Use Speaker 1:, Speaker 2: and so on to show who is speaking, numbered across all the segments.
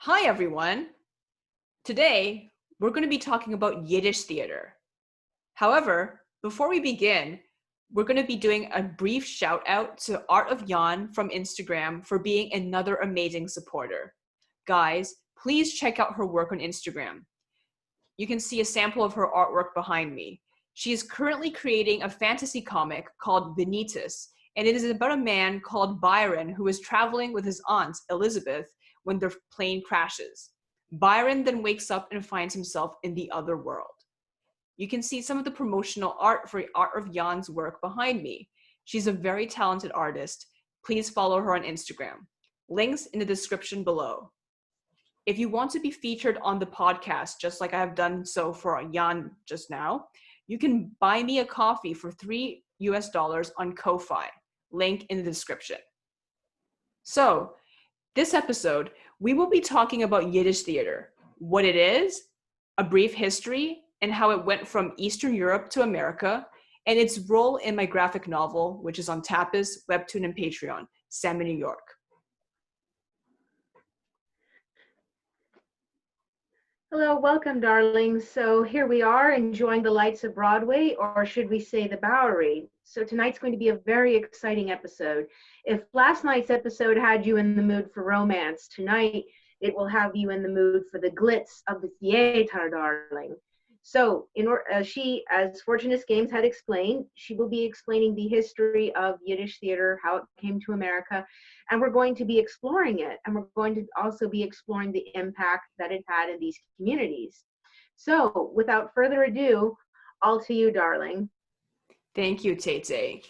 Speaker 1: Hi, everyone. Today, we're going to be talking about Yiddish theater. However, before we begin, we're going to be doing a brief shout out to Art of Jan from Instagram for being another amazing supporter. Guys, please check out her work on Instagram. You can see a sample of her artwork behind me. She is currently creating a fantasy comic called Benitez, and it is about a man called Byron who is traveling with his aunt, Elizabeth, when their plane crashes. Byron then wakes up and finds himself in the other world. You can see some of the promotional art for Art of Jan's work behind me. She's a very talented artist. Please follow her on Instagram. Links in the description below. If you want to be featured on the podcast, just like I have done so for Jan just now, you can buy me a coffee for $3 on Ko-Fi. Link in the description. So, this episode, we will be talking about Yiddish theater, what it is, a brief history, and how it went from Eastern Europe to America, and its role in my graphic novel, which is on Tapas, Webtoon, and Patreon, Sam in New York.
Speaker 2: Hello, welcome, darlings. So here we are enjoying the lights of Broadway, or should we say the Bowery. So tonight's going to be a very exciting episode. If last night's episode had you in the mood for romance, tonight it will have you in the mood for the glitz of the theater, darling. So as Fortunatus Games had explained, she will be explaining the history of Yiddish theater, how it came to America, and we're going to be exploring it. And we're going to also be exploring the impact that it had in these communities. So without further ado, all to you, darling.
Speaker 1: Thank you, Tate.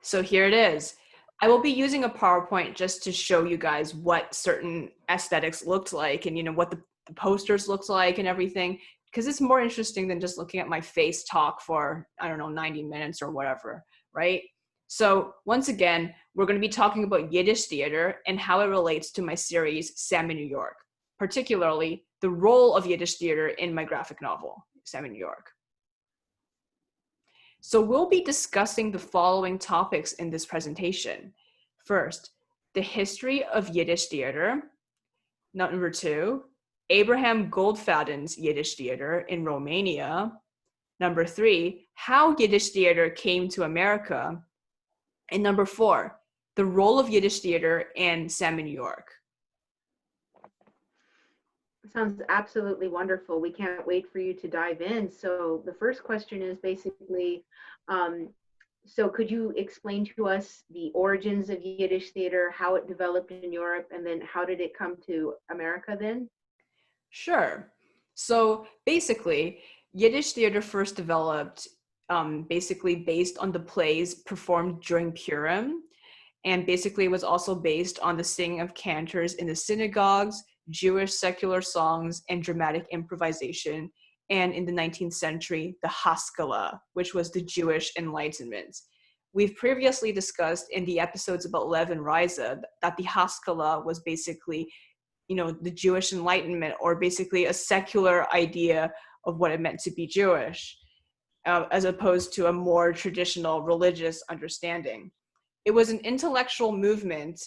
Speaker 1: So here it is. I will be using a PowerPoint just to show you guys what certain aesthetics looked like and what the posters looked like and everything, because it's more interesting than just looking at my face talk for, 90 minutes or whatever, right? So once again, we're going to be talking about Yiddish theater and how it relates to my series, Sam in New York, particularly the role of Yiddish theater in my graphic novel, Sam in New York. So we'll be discussing the following topics in this presentation. First, the history of Yiddish theater. Number 2, Abraham Goldfadden's Yiddish theater in Romania. Number 3, how Yiddish theater came to America. And number 4, the role of Yiddish theater in Sam in New York.
Speaker 2: Sounds absolutely wonderful. We can't wait for you to dive in. So the first question is basically, so could you explain to us the origins of Yiddish theater, how it developed in Europe, and then how did it come to America then?
Speaker 1: Sure. So basically, Yiddish theater first developed basically based on the plays performed during Purim, and basically was also based on the singing of cantors in the synagogues, Jewish secular songs, and dramatic improvisation, and in the 19th century, the Haskalah, which was the Jewish Enlightenment. We've previously discussed in the episodes about Lev and Riza that the Haskalah was basically the Jewish Enlightenment, or basically a secular idea of what it meant to be Jewish, as opposed to a more traditional religious understanding. It was an intellectual movement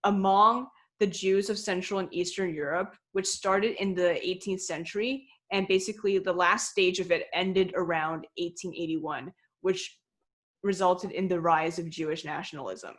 Speaker 1: among the Jews of Central and Eastern Europe, which started in the 18th century, and basically the last stage of it ended around 1881, which resulted in the rise of Jewish nationalism.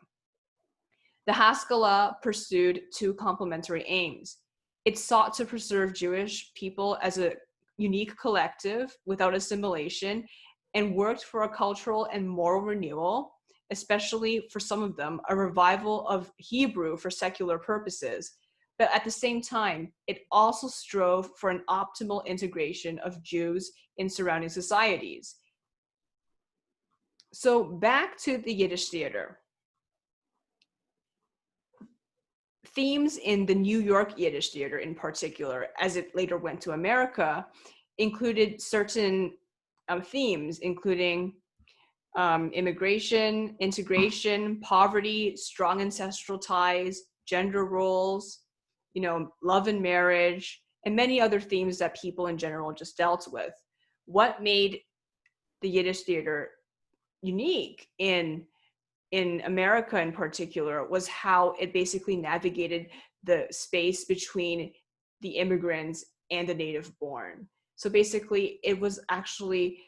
Speaker 1: The Haskalah pursued 2 complementary aims. It sought to preserve Jewish people as a unique collective without assimilation, and worked for a cultural and moral renewal, especially for some of them, a revival of Hebrew for secular purposes. But at the same time, it also strove for an optimal integration of Jews in surrounding societies. So back to the Yiddish theater. Themes in the New York Yiddish theater in particular, as it later went to America, included certain themes, including immigration, integration, poverty, strong ancestral ties, gender roles, love and marriage, and many other themes that people in general just dealt with. What made the Yiddish theater unique in America in particular was how it basically navigated the space between the immigrants and the native born. So basically, it was actually,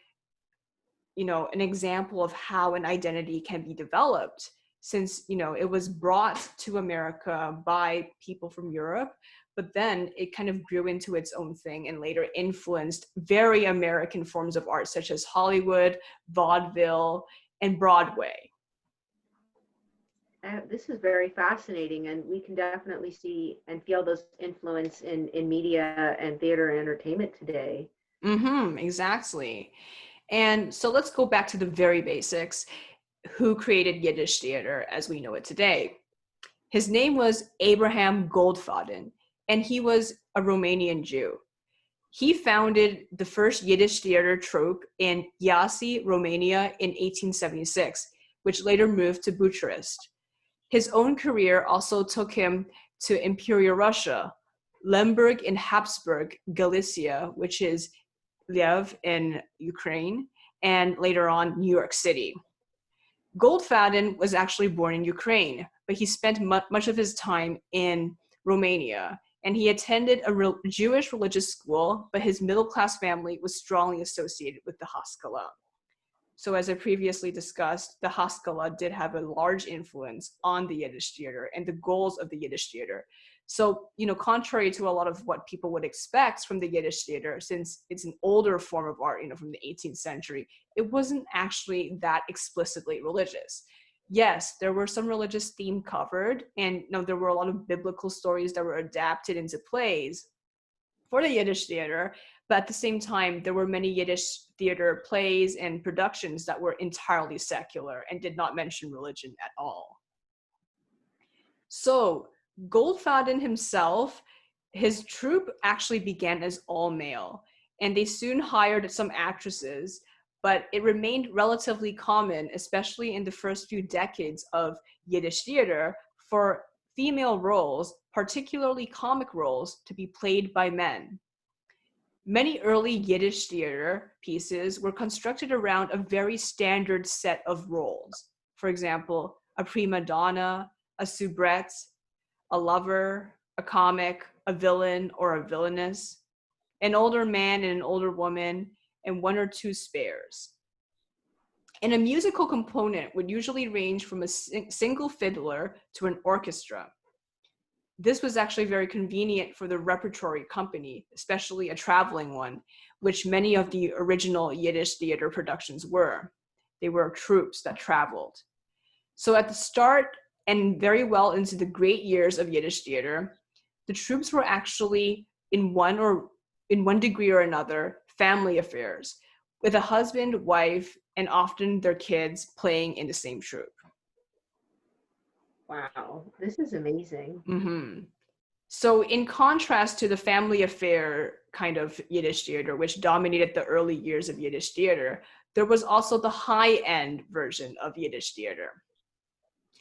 Speaker 1: an example of how an identity can be developed, since, it was brought to America by people from Europe, but then it kind of grew into its own thing and later influenced very American forms of art, such as Hollywood, vaudeville, and Broadway.
Speaker 2: This is very fascinating, and we can definitely see and feel those influence in media and theater and entertainment today.
Speaker 1: Exactly. And so let's go back to the very basics. Who created Yiddish theater as we know it today? His name was Abraham Goldfadden, and he was a Romanian Jew. He founded the first Yiddish theater troupe in Iași, Romania in 1876, which later moved to Bucharest. His own career also took him to Imperial Russia, Lemberg in Habsburg, Galicia, which is Lviv in Ukraine, and later on New York City. Goldfadden was actually born in Ukraine, but he spent much of his time in Romania, and he attended a Jewish religious school, but his middle-class family was strongly associated with the Haskalah. So as I previously discussed, the Haskalah did have a large influence on the Yiddish theater and the goals of the Yiddish theater. So, contrary to a lot of what people would expect from the Yiddish theater, since it's an older form of art, from the 18th century, it wasn't actually that explicitly religious. Yes, there were some religious themes covered, and there were a lot of biblical stories that were adapted into plays for the Yiddish theater, but at the same time, there were many Yiddish theater plays and productions that were entirely secular and did not mention religion at all. So Goldfadden himself, his troupe actually began as all male, and they soon hired some actresses, but it remained relatively common, especially in the first few decades of Yiddish theater, for female roles, particularly comic roles, to be played by men. Many early Yiddish theater pieces were constructed around a very standard set of roles. For example, a prima donna, a soubrette, a lover, a comic, a villain or a villainess, an older man and an older woman, and one or two spares. And a musical component would usually range from a single fiddler to an orchestra. This was actually very convenient for the repertory company, especially a traveling one, which many of the original Yiddish theater productions were. They were troupes that traveled. So at the start and very well into the great years of Yiddish theater, the troupes were actually in one degree or another family affairs, with a husband, wife, and often their kids playing in the same troupe.
Speaker 2: Wow, this is amazing.
Speaker 1: So in contrast to the family affair kind of Yiddish theater, which dominated the early years of Yiddish theater, there was also the high-end version of Yiddish theater.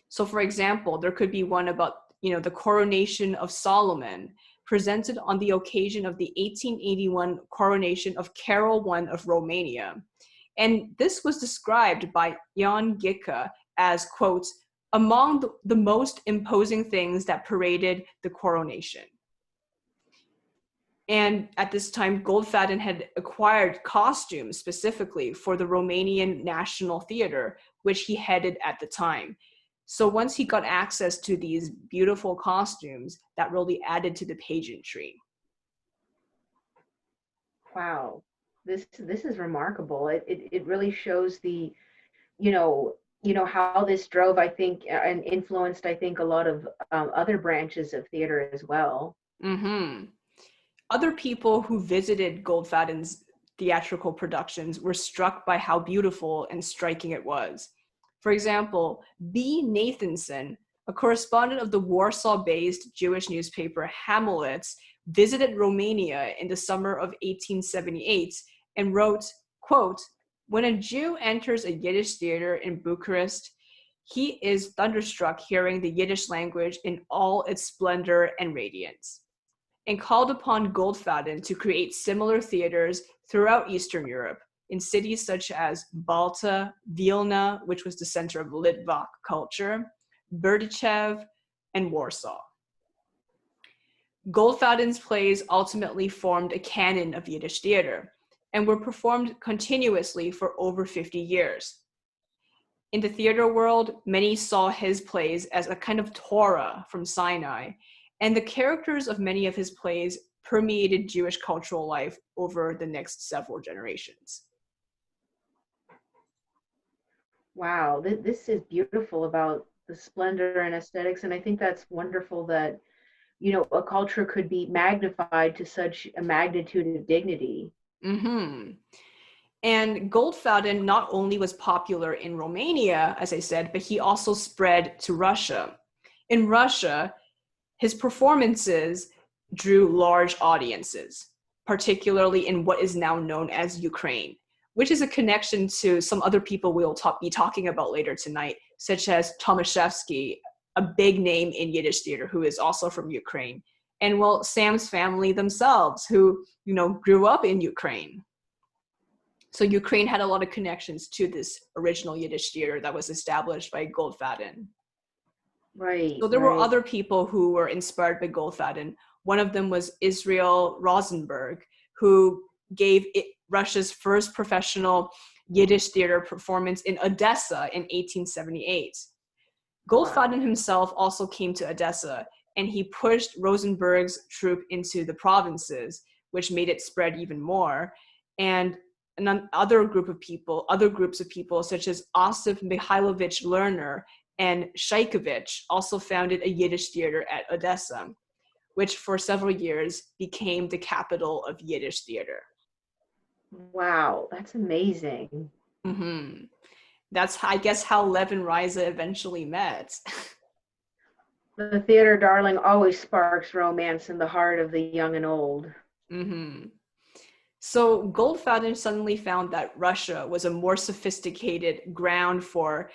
Speaker 1: So for example, there could be one about, the coronation of Solomon, presented on the occasion of the 1881 coronation of Carol I of Romania. And this was described by Jan Gicke as, quote, among the most imposing things that paraded the coronation. And at this time, Goldfadden had acquired costumes specifically for the Romanian National Theater, which he headed at the time. So once he got access to these beautiful costumes, that really added to the pageantry.
Speaker 2: Wow, this is remarkable. It really shows the, how this drove, I think, and influenced, I think, a lot of other branches of theater as well.
Speaker 1: Other people who visited Goldfadden's theatrical productions were struck by how beautiful and striking it was. For example, B. Nathanson, a correspondent of the Warsaw-based Jewish newspaper Hamletz, visited Romania in the summer of 1878 and wrote, quote, when a Jew enters a Yiddish theater in Bucharest, he is thunderstruck hearing the Yiddish language in all its splendor and radiance, and called upon Goldfadden to create similar theaters throughout Eastern Europe, in cities such as Balta, Vilna, which was the center of Litvak culture, Berdichev, and Warsaw. Goldfadden's plays ultimately formed a canon of Yiddish theater and were performed continuously for over 50 years. In the theater world, many saw his plays as a kind of Torah from Sinai, and the characters of many of his plays permeated Jewish cultural life over the next several generations.
Speaker 2: Wow, this is beautiful about the splendor and aesthetics, and I think that's wonderful that a culture could be magnified to such a magnitude of dignity.
Speaker 1: Mm-hmm. And Goldfadden not only was popular in Romania, as I said, but he also spread to Russia. In Russia, his performances drew large audiences, particularly in what is now known as Ukraine, which is a connection to some other people we'll be talking about later tonight, such as Tomaszewski, a big name in Yiddish theater who is also from Ukraine, and well, Sam's family themselves, who grew up in Ukraine. So Ukraine had a lot of connections to this original Yiddish theater that was established by Goldfadden.
Speaker 2: Right,
Speaker 1: So there were
Speaker 2: right.
Speaker 1: other people who were inspired by Goldfadden. One of them was Israel Rosenberg, who gave Russia's first professional Yiddish theater performance in Odessa in 1878. Goldfadden himself also came to Odessa, and he pushed Rosenberg's troupe into the provinces, which made it spread even more. And other groups of people, such as Osip Mikhailovich Lerner and Shaikovich, also founded a Yiddish theater at Odessa, which for several years became the capital of Yiddish theater.
Speaker 2: Wow, that's amazing.
Speaker 1: Mm-hmm. That's, I guess, how Lev and Riza eventually met.
Speaker 2: The theater darling always sparks romance in the heart of the young and old.
Speaker 1: Mm-hmm. So Goldfadden suddenly found that Russia was a more sophisticated ground for,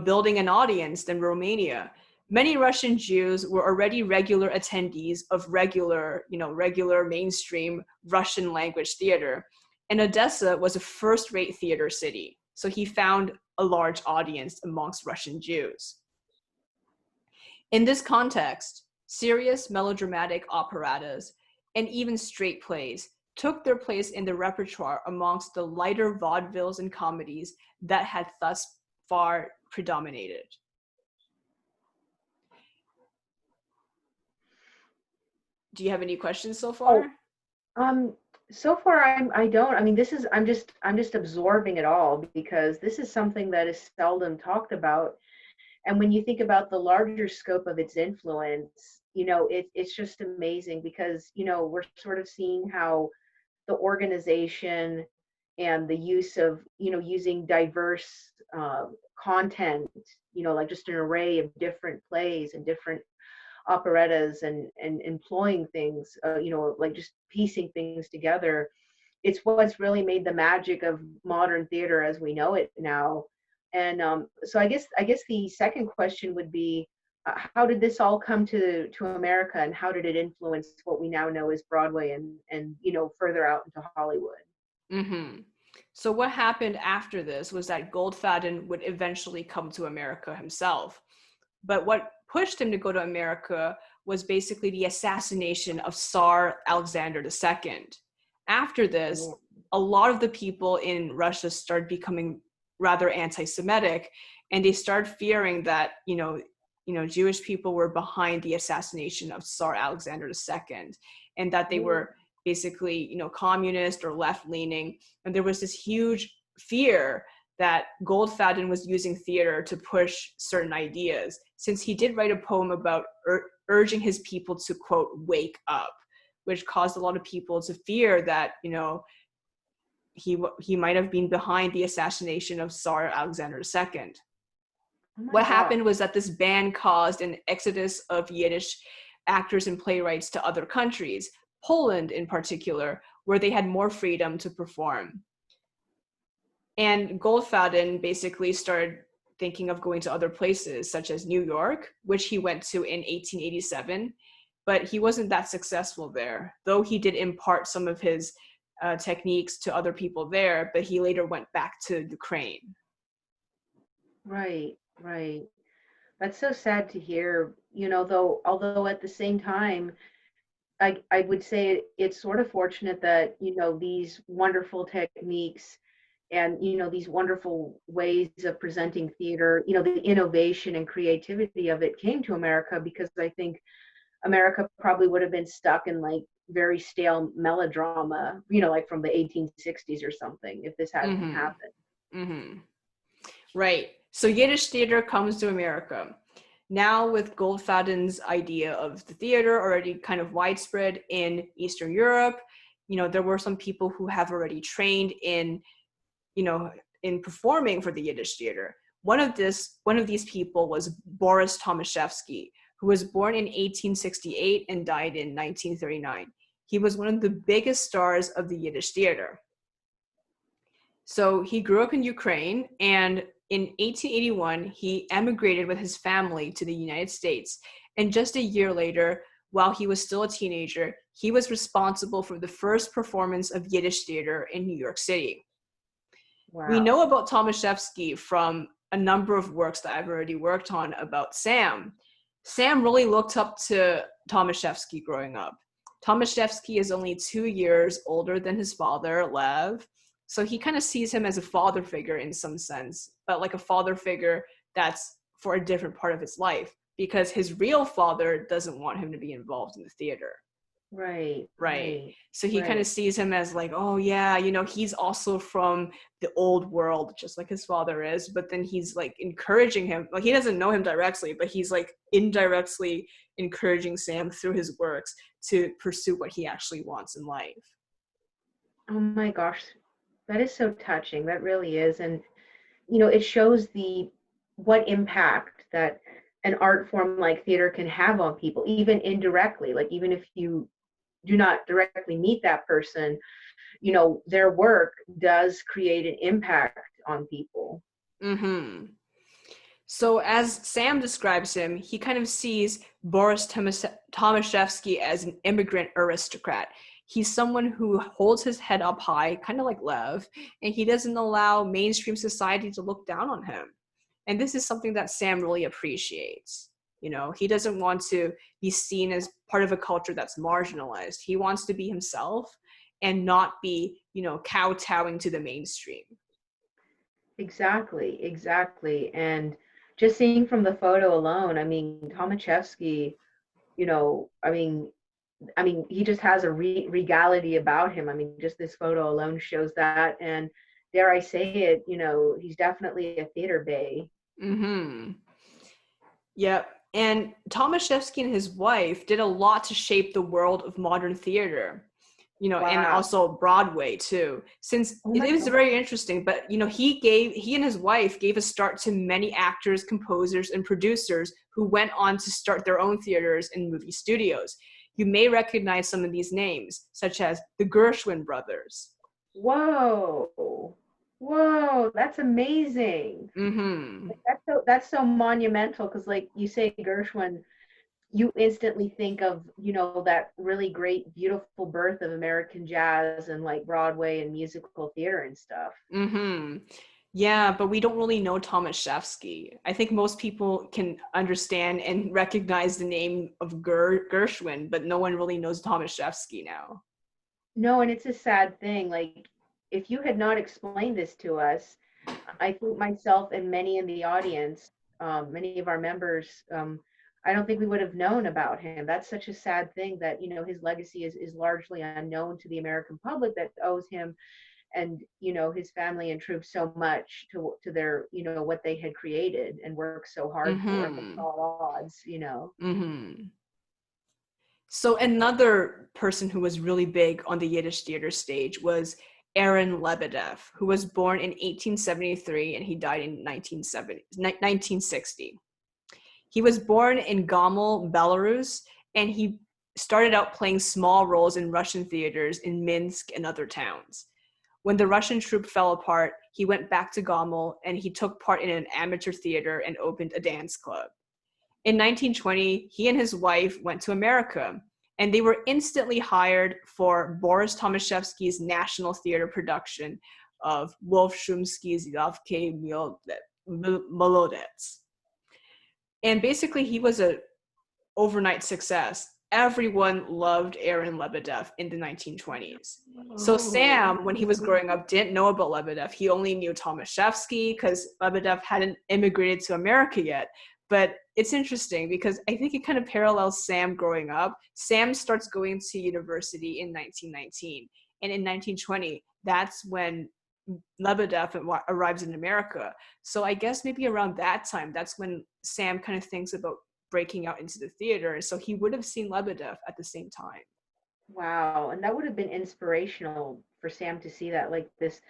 Speaker 1: building an audience than Romania. Many Russian Jews were already regular attendees of regular mainstream Russian language theater. And Odessa was a first-rate theater city. So he found a large audience amongst Russian Jews. In this context, serious melodramatic operettas and even straight plays took their place in the repertoire amongst the lighter vaudevilles and comedies that had thus far predominated. Do you have any questions so far?
Speaker 2: So far I don't. I mean, I'm just absorbing it all because this is something that is seldom talked about. And when you think about the larger scope of its influence, it's just amazing because, we're sort of seeing how the organization and the use of, using diverse content, like just an array of different plays and different operettas and employing things, like just piecing things together. It's what's really made the magic of modern theater as we know it now. And so I guess the second question would be, how did this all come to America, and how did it influence what we now know as Broadway and further out into Hollywood?
Speaker 1: Mm-hmm. So what happened after this was that Goldfadden would eventually come to America himself. But what pushed him to go to America was basically the assassination of Tsar Alexander II. After this, a lot of the people in Russia started becoming rather anti-Semitic, and they started fearing that, Jewish people were behind the assassination of Tsar Alexander II, and that they were basically, communist or left-leaning. And there was this huge fear that Goldfadden was using theater to push certain ideas, since he did write a poem about urging his people to, quote, wake up, which caused a lot of people to fear that, he might have been behind the assassination of Tsar Alexander II. What happened was that this ban caused an exodus of Yiddish actors and playwrights to other countries, Poland in particular, where they had more freedom to perform. And Goldfadden basically started thinking of going to other places, such as New York, which he went to in 1887, but he wasn't that successful there, though he did impart some of his techniques to other people there, but he later went back to Ukraine.
Speaker 2: Right, right. That's so sad to hear, although at the same time, I would say it's sort of fortunate that, these wonderful techniques and, these wonderful ways of presenting theater, the innovation and creativity of it came to America, because I think America probably would have been stuck in like very stale melodrama, like from the 1860s or something, if this hadn't
Speaker 1: Mm-hmm.
Speaker 2: happened.
Speaker 1: Mm-hmm. Right. So Yiddish theater comes to America. Now with Goldfadden's idea of the theater already kind of widespread in Eastern Europe, there were some people who have already trained in, in performing for the Yiddish theater. One of these people was Boris Tomaszewski, who was born in 1868 and died in 1939. He was one of the biggest stars of the Yiddish theater. So he grew up in Ukraine, and in 1881, he emigrated with his family to the United States. And just a year later, while he was still a teenager, he was responsible for the first performance of Yiddish theater in New York City.
Speaker 2: Wow.
Speaker 1: We know about Tomaszewski from a number of works that I've already worked on about Sam. Sam really looked up to Tomaszewski growing up. Tomaszewski is only 2 years older than his father, Lev, so he kind of sees him as a father figure in some sense, but like a father figure that's for a different part of his life, because his real father doesn't want him to be involved in the theater. Right. So he kind of sees him as like, oh yeah, he's also from the old world, just like his father is. But then he's like encouraging him. Like he doesn't know him directly, but he's like indirectly encouraging Sam through his works to pursue what he actually wants in life.
Speaker 2: Oh my gosh, that is so touching. That really is. And, it shows what impact that an art form like theater can have on people, even indirectly. Like even if you do not directly meet that person, their work does create an impact on people.
Speaker 1: Mm-hmm. So as Sam describes him, he kind of sees Boris Tomaszewski as an immigrant aristocrat. He's someone who holds his head up high, kind of like Lev, and he doesn't allow mainstream society to look down on him. And this is something that Sam really appreciates. He doesn't want to be seen as part of a culture that's marginalized. He wants to be himself and not be, kowtowing to the mainstream.
Speaker 2: Exactly. And just seeing from the photo alone, I mean, Tomaszewski, I mean, he just has a regality about him. I mean, just this photo alone shows that. And dare I say it, he's definitely a theater bay.
Speaker 1: Mm-hmm. Yep. And Tomaszewski and his wife did a lot to shape the world of modern theater,
Speaker 2: Wow.
Speaker 1: And also Broadway too. Since it was very interesting, but he and his wife gave a start to many actors, composers, and producers who went on to start their own theaters and movie studios. You may recognize some of these names, such as the Gershwin brothers.
Speaker 2: Whoa, that's amazing.
Speaker 1: Mm-hmm.
Speaker 2: That's so monumental, because like you say, Gershwin, you instantly think of, that really great, beautiful birth of American jazz and like Broadway and musical theater and stuff.
Speaker 1: Mm-hmm. Yeah, but we don't really know Tomaszewski. I think most people can understand and recognize the name of Gershwin, but no one really knows Tomaszewski now.
Speaker 2: No, and it's a sad thing. Like, if you had not explained this to us, I think myself and many in the audience, many of our members, I don't think we would have known about him. That's such a sad thing that, his legacy is largely unknown to the American public, that owes him and, his family and troops so much to their, what they had created and worked so hard for against all odds,
Speaker 1: Mm-hmm. So another person who was really big on the Yiddish theater stage was Aaron Lebedev, who was born in 1873 and he died in 1960. He was born in Gomel, Belarus, and he started out playing small roles in Russian theaters in Minsk and other towns. When the Russian troupe fell apart, he went back to Gomel and he took part in an amateur theater and opened a dance club. In 1920, he and his wife went to America, and they were instantly hired for Boris Tomaszewski's National Theater production of Wolf Shumsky's Yavke Molodets. And basically, he was an overnight success. everyone loved Aaron Lebedev in the 1920s. So
Speaker 2: Oh,
Speaker 1: Sam, when he was growing up, didn't know about Lebedev. He only knew Tomaszewski because Lebedev hadn't immigrated to America yet. But it's interesting because I think it kind of parallels Sam growing up. Sam starts going to university in 1919. And in 1920, that's when Lebedev arrives in America. So I guess maybe around that time, that's when Sam kind of thinks about breaking out into the theater. And so he would have seen Lebedev at the same time.
Speaker 2: wow. And that would have been inspirational for Sam to see that, like this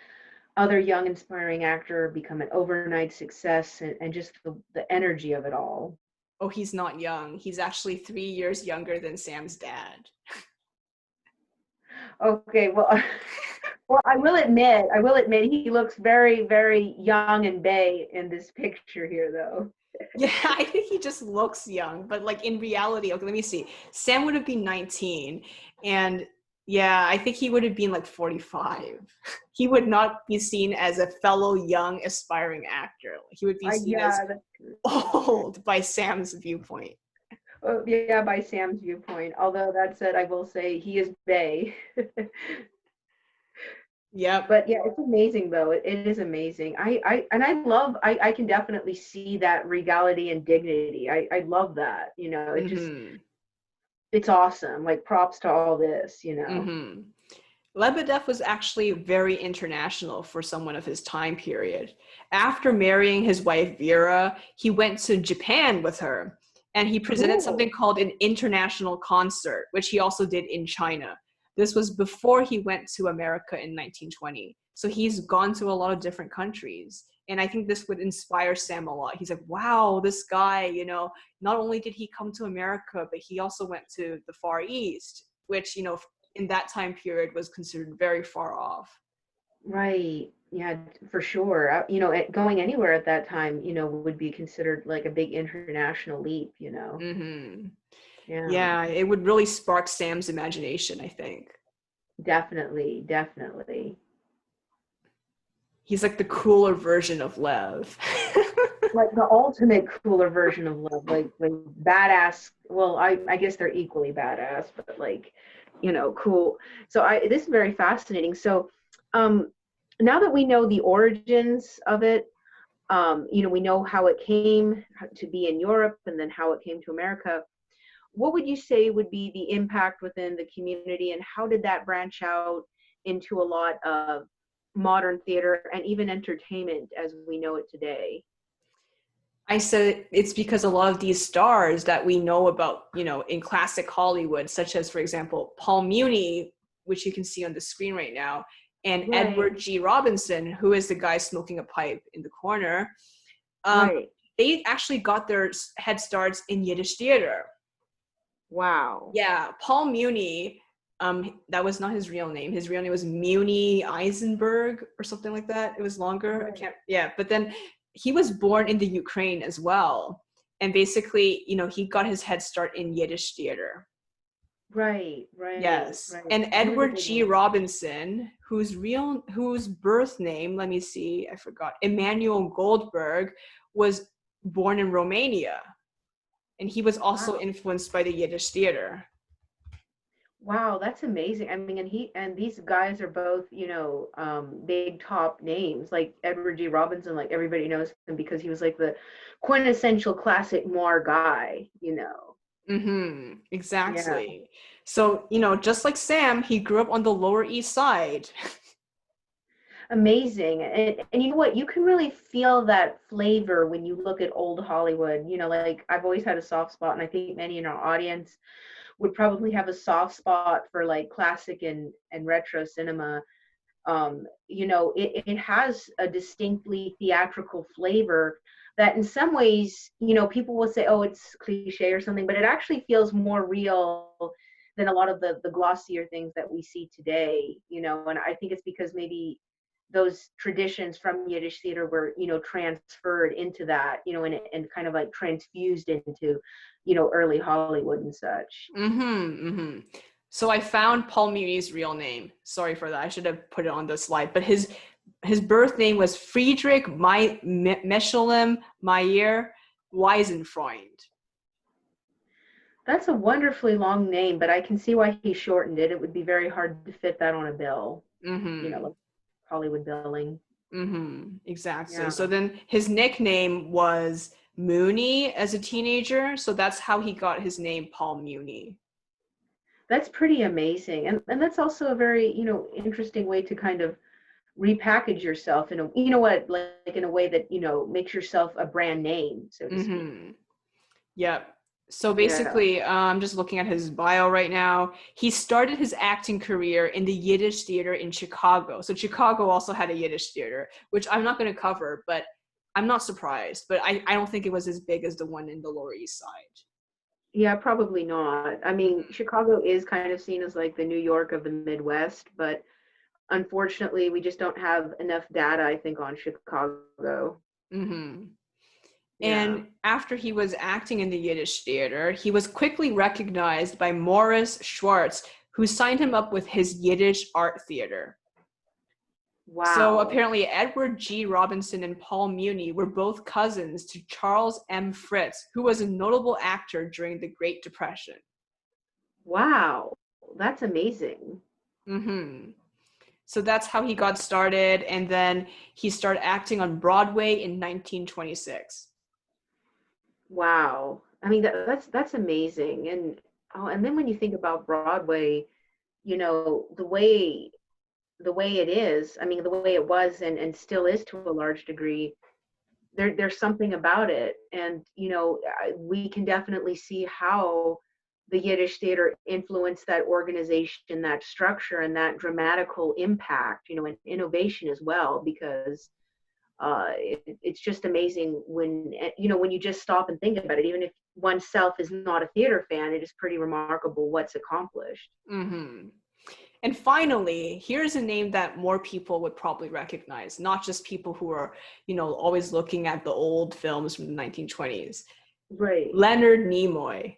Speaker 2: other young, inspiring actor become an overnight success, and just the energy of it all.
Speaker 1: Oh, he's not young. He's actually 3 years younger than Sam's dad.
Speaker 2: Okay, well, well, I will admit, he looks very, very young and bay in this picture here, though.
Speaker 1: Yeah, I think he just looks young, but like in reality, okay, let me see. Sam would have been 19, and yeah, I think he would have been like 45. He would not be seen as a fellow young aspiring actor. He would be seen as
Speaker 2: Yeah, that's true.
Speaker 1: old by Sam's viewpoint.
Speaker 2: Oh, yeah, by Sam's viewpoint. Although that said, I will say he is bay.
Speaker 1: Yep.
Speaker 2: But yeah, it's amazing though. It is amazing. I can definitely see that regality and dignity. I love that.
Speaker 1: Mm-hmm.
Speaker 2: It's awesome. Like props to all this.
Speaker 1: Mm-hmm. Lebedev was actually very international for someone of his time period. After marrying his wife Vera, he went to Japan with her, and he presented something
Speaker 2: Cool.
Speaker 1: called an international concert, which he also did in China. This was before he went to America in 1920. So he's gone to a lot of different countries. And I think this would inspire Sam a lot. He's like, wow, this guy, not only did he come to America, but he also went to the Far East, which, in that time period was considered very far off.
Speaker 2: Right. Yeah, for sure. Going anywhere at that time, would be considered like a big international leap.
Speaker 1: Mm-hmm.
Speaker 2: Yeah,
Speaker 1: Yeah, it would really spark Sam's imagination, I think.
Speaker 2: definitely, definitely.
Speaker 1: He's like the cooler version of Lev.
Speaker 2: Like the ultimate cooler version of love, like badass. Well, I guess they're equally badass, but cool. So this is very fascinating. So um now that we know the origins of it, we know how it came to be in Europe and then how it came to America. What would you say would be the impact within the community, and how did that branch out into a lot of modern theater and even entertainment as we know it today?
Speaker 1: I said it's because a lot of these stars that we know about, in classic Hollywood, such as, for example, Paul Muni, which you can see on the screen right now, and
Speaker 2: Right,
Speaker 1: Edward G. Robinson, who is the guy smoking a pipe in the corner, um,
Speaker 2: right.
Speaker 1: they actually got their head starts in Yiddish theater.
Speaker 2: Wow.
Speaker 1: Yeah, Paul Muni, that was not his real name. His real name was Muni Eisenberg or something like that. It was longer. I
Speaker 2: Right,
Speaker 1: can't, yeah. But then he was born in the Ukraine as well. And basically, he got his head start in Yiddish theater.
Speaker 2: right, right,
Speaker 1: Yes.
Speaker 2: right.
Speaker 1: And
Speaker 2: He was a
Speaker 1: Edward
Speaker 2: big
Speaker 1: G.
Speaker 2: one.
Speaker 1: Robinson, whose birth name, let me see, I forgot, Emanuel Goldberg, was born in Romania. And he was also
Speaker 2: Wow.
Speaker 1: influenced by the Yiddish theater.
Speaker 2: Wow, that's amazing. I mean, and these guys are both, big top names, like Edward G. Robinson, like everybody knows him because he was like the quintessential classic noir guy.
Speaker 1: Mm-hmm.
Speaker 2: Yeah.
Speaker 1: Exactly. So, just like Sam, he grew up on the Lower East Side.
Speaker 2: Amazing. And you know what? You can really feel that flavor when you look at old Hollywood. Like I've always had a soft spot, and I think many in our audience would probably have a soft spot for like classic and retro cinema. It has a distinctly theatrical flavor that in some ways, people will say, oh, it's cliche or something, but it actually feels more real than a lot of the glossier things that we see today. And I think it's because maybe those traditions from Yiddish theater were, transferred into that, and kind of like transfused into, early Hollywood and such.
Speaker 1: Mm-hmm. Mm-hmm. So I found Paul Muni's real name. Sorry for that. I should have put it on the slide. But his birth name was Friedrich Mechelem Meyer Weisenfreund.
Speaker 2: That's a wonderfully long name, but I can see why he shortened it. It would be very hard to fit that on a bill,
Speaker 1: Mm-hmm.
Speaker 2: like Hollywood billing.
Speaker 1: Mm-hmm. Exactly.
Speaker 2: Yeah,
Speaker 1: So then his nickname was Muni as a teenager. So that's how he got his name, Paul Muni.
Speaker 2: that's pretty amazing. And that's also a very, interesting way to kind of repackage yourself in a, like in a way that, makes yourself a brand name, so to speak.
Speaker 1: Mm-hmm. Yep. So
Speaker 2: Yeah.
Speaker 1: basically, I'm just looking at his bio right now. He started his acting career in the Yiddish theater in Chicago. So Chicago also had a Yiddish theater, which I'm not going to cover, but I'm not surprised. But I don't think it was as big as the one in the Lower East Side.
Speaker 2: Yeah, probably not. I mean, Chicago is kind of seen as like the New York of the Midwest, but unfortunately, we just don't have enough data, I think, on Chicago.
Speaker 1: Mm-hmm.
Speaker 2: Yeah.
Speaker 1: And after he was acting in the Yiddish theater, he was quickly recognized by Morris Schwartz, who signed him up with his Yiddish art theater. So
Speaker 2: Wow.
Speaker 1: apparently Edward G. Robinson and Paul Muni were both cousins to Charles M. Fritz, who was a notable actor during the Great Depression.
Speaker 2: Wow. That's amazing.
Speaker 1: Mm-hmm. So that's how he got started, and then he started acting on Broadway in 1926.
Speaker 2: Wow. I mean, that's amazing. And then when you think about Broadway, the way it is, I mean, the way it was and still is to a large degree, there's something about it. And, we can definitely see how the Yiddish theater influenced that organization, that structure, and that dramatical impact, and innovation as well, because it's just amazing when you just stop and think about it. Even if oneself is not a theater fan, it is pretty remarkable what's accomplished.
Speaker 1: Mm-hmm. And finally, here's a name that more people would probably recognize, not just people who are, always looking at the old films from the 1920s.
Speaker 2: Right.
Speaker 1: Leonard Nimoy.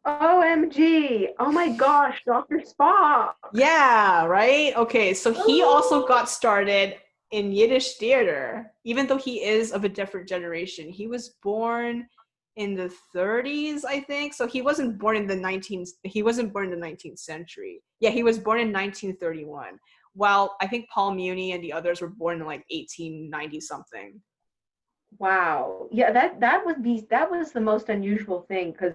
Speaker 2: OMG. Oh my gosh, Dr. Spock.
Speaker 1: Yeah, right? Okay, so he also
Speaker 2: Oh,
Speaker 1: got started in Yiddish theater, even though he is of a different generation. He was born in the 30s, I think. So he wasn't born in the 19th century. Yeah, he was born in 1931. While I think Paul Muni and the others were born in like 1890 something.
Speaker 2: wow. Yeah, that was the most unusual thing, because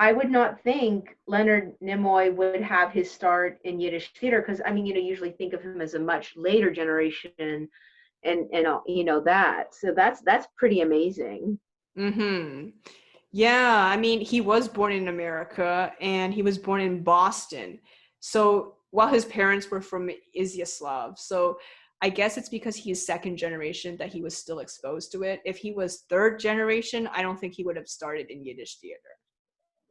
Speaker 2: I would not think Leonard Nimoy would have his start in Yiddish theater, because I mean, usually think of him as a much later generation, and that. So that's pretty amazing.
Speaker 1: Mm-hmm. Yeah, I mean, he was born in America and he was born in Boston. So while his parents were from Izyaslav, so I guess it's because he's second generation that he was still exposed to it. If he was third generation, I don't think he would have started in Yiddish theater.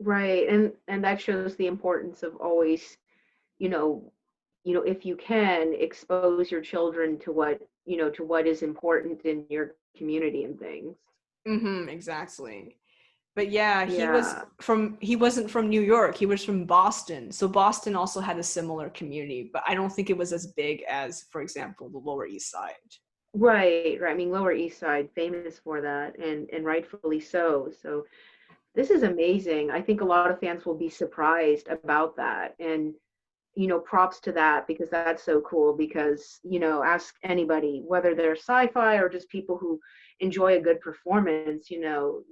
Speaker 2: Right. And that shows the importance of always, you know, if you can expose your children to what is important in your community and things.
Speaker 1: Mm-hmm, exactly. But yeah,
Speaker 2: Yeah.
Speaker 1: he wasn't from New York. He was from Boston. So Boston also had a similar community, but I don't think it was as big as, for example, the Lower East Side.
Speaker 2: Right, right. I mean, Lower East Side, famous for that, and rightfully so. So this is amazing. I think a lot of fans will be surprised about that. And props to that, because that's so cool. Because ask anybody, whether they're sci-fi or just people who enjoy a good performance, Nimoy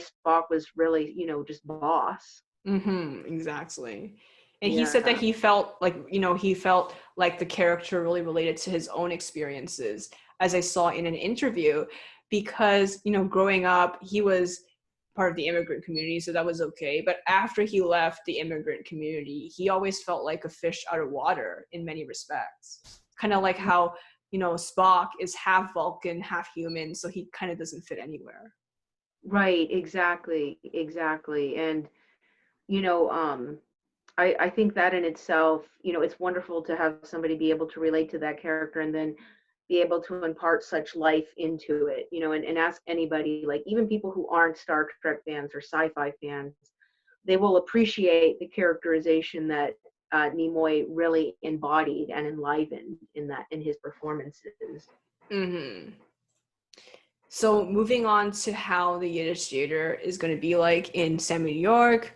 Speaker 2: Spock was really, just boss.
Speaker 1: Mm-hmm, exactly. And he said that
Speaker 2: Yeah.
Speaker 1: he felt like the character really related to his own experiences, as I saw in an interview, because, growing up, he was part of the immigrant community, so that was okay. But after he left the immigrant community, he always felt like a fish out of water in many respects. Kind of like how, Spock is half Vulcan, half human, so he kind of doesn't fit anywhere.
Speaker 2: Right, exactly, exactly. And you know um I think that in itself, it's wonderful to have somebody be able to relate to that character, and then be able to impart such life into it, and ask anybody, like even people who aren't Star Trek fans or sci-fi fans, they will appreciate the characterization that Nimoy really embodied and enlivened in his performances.
Speaker 1: Mm-hmm. So moving on to how the Yiddish theater is going to be like in Semi New York.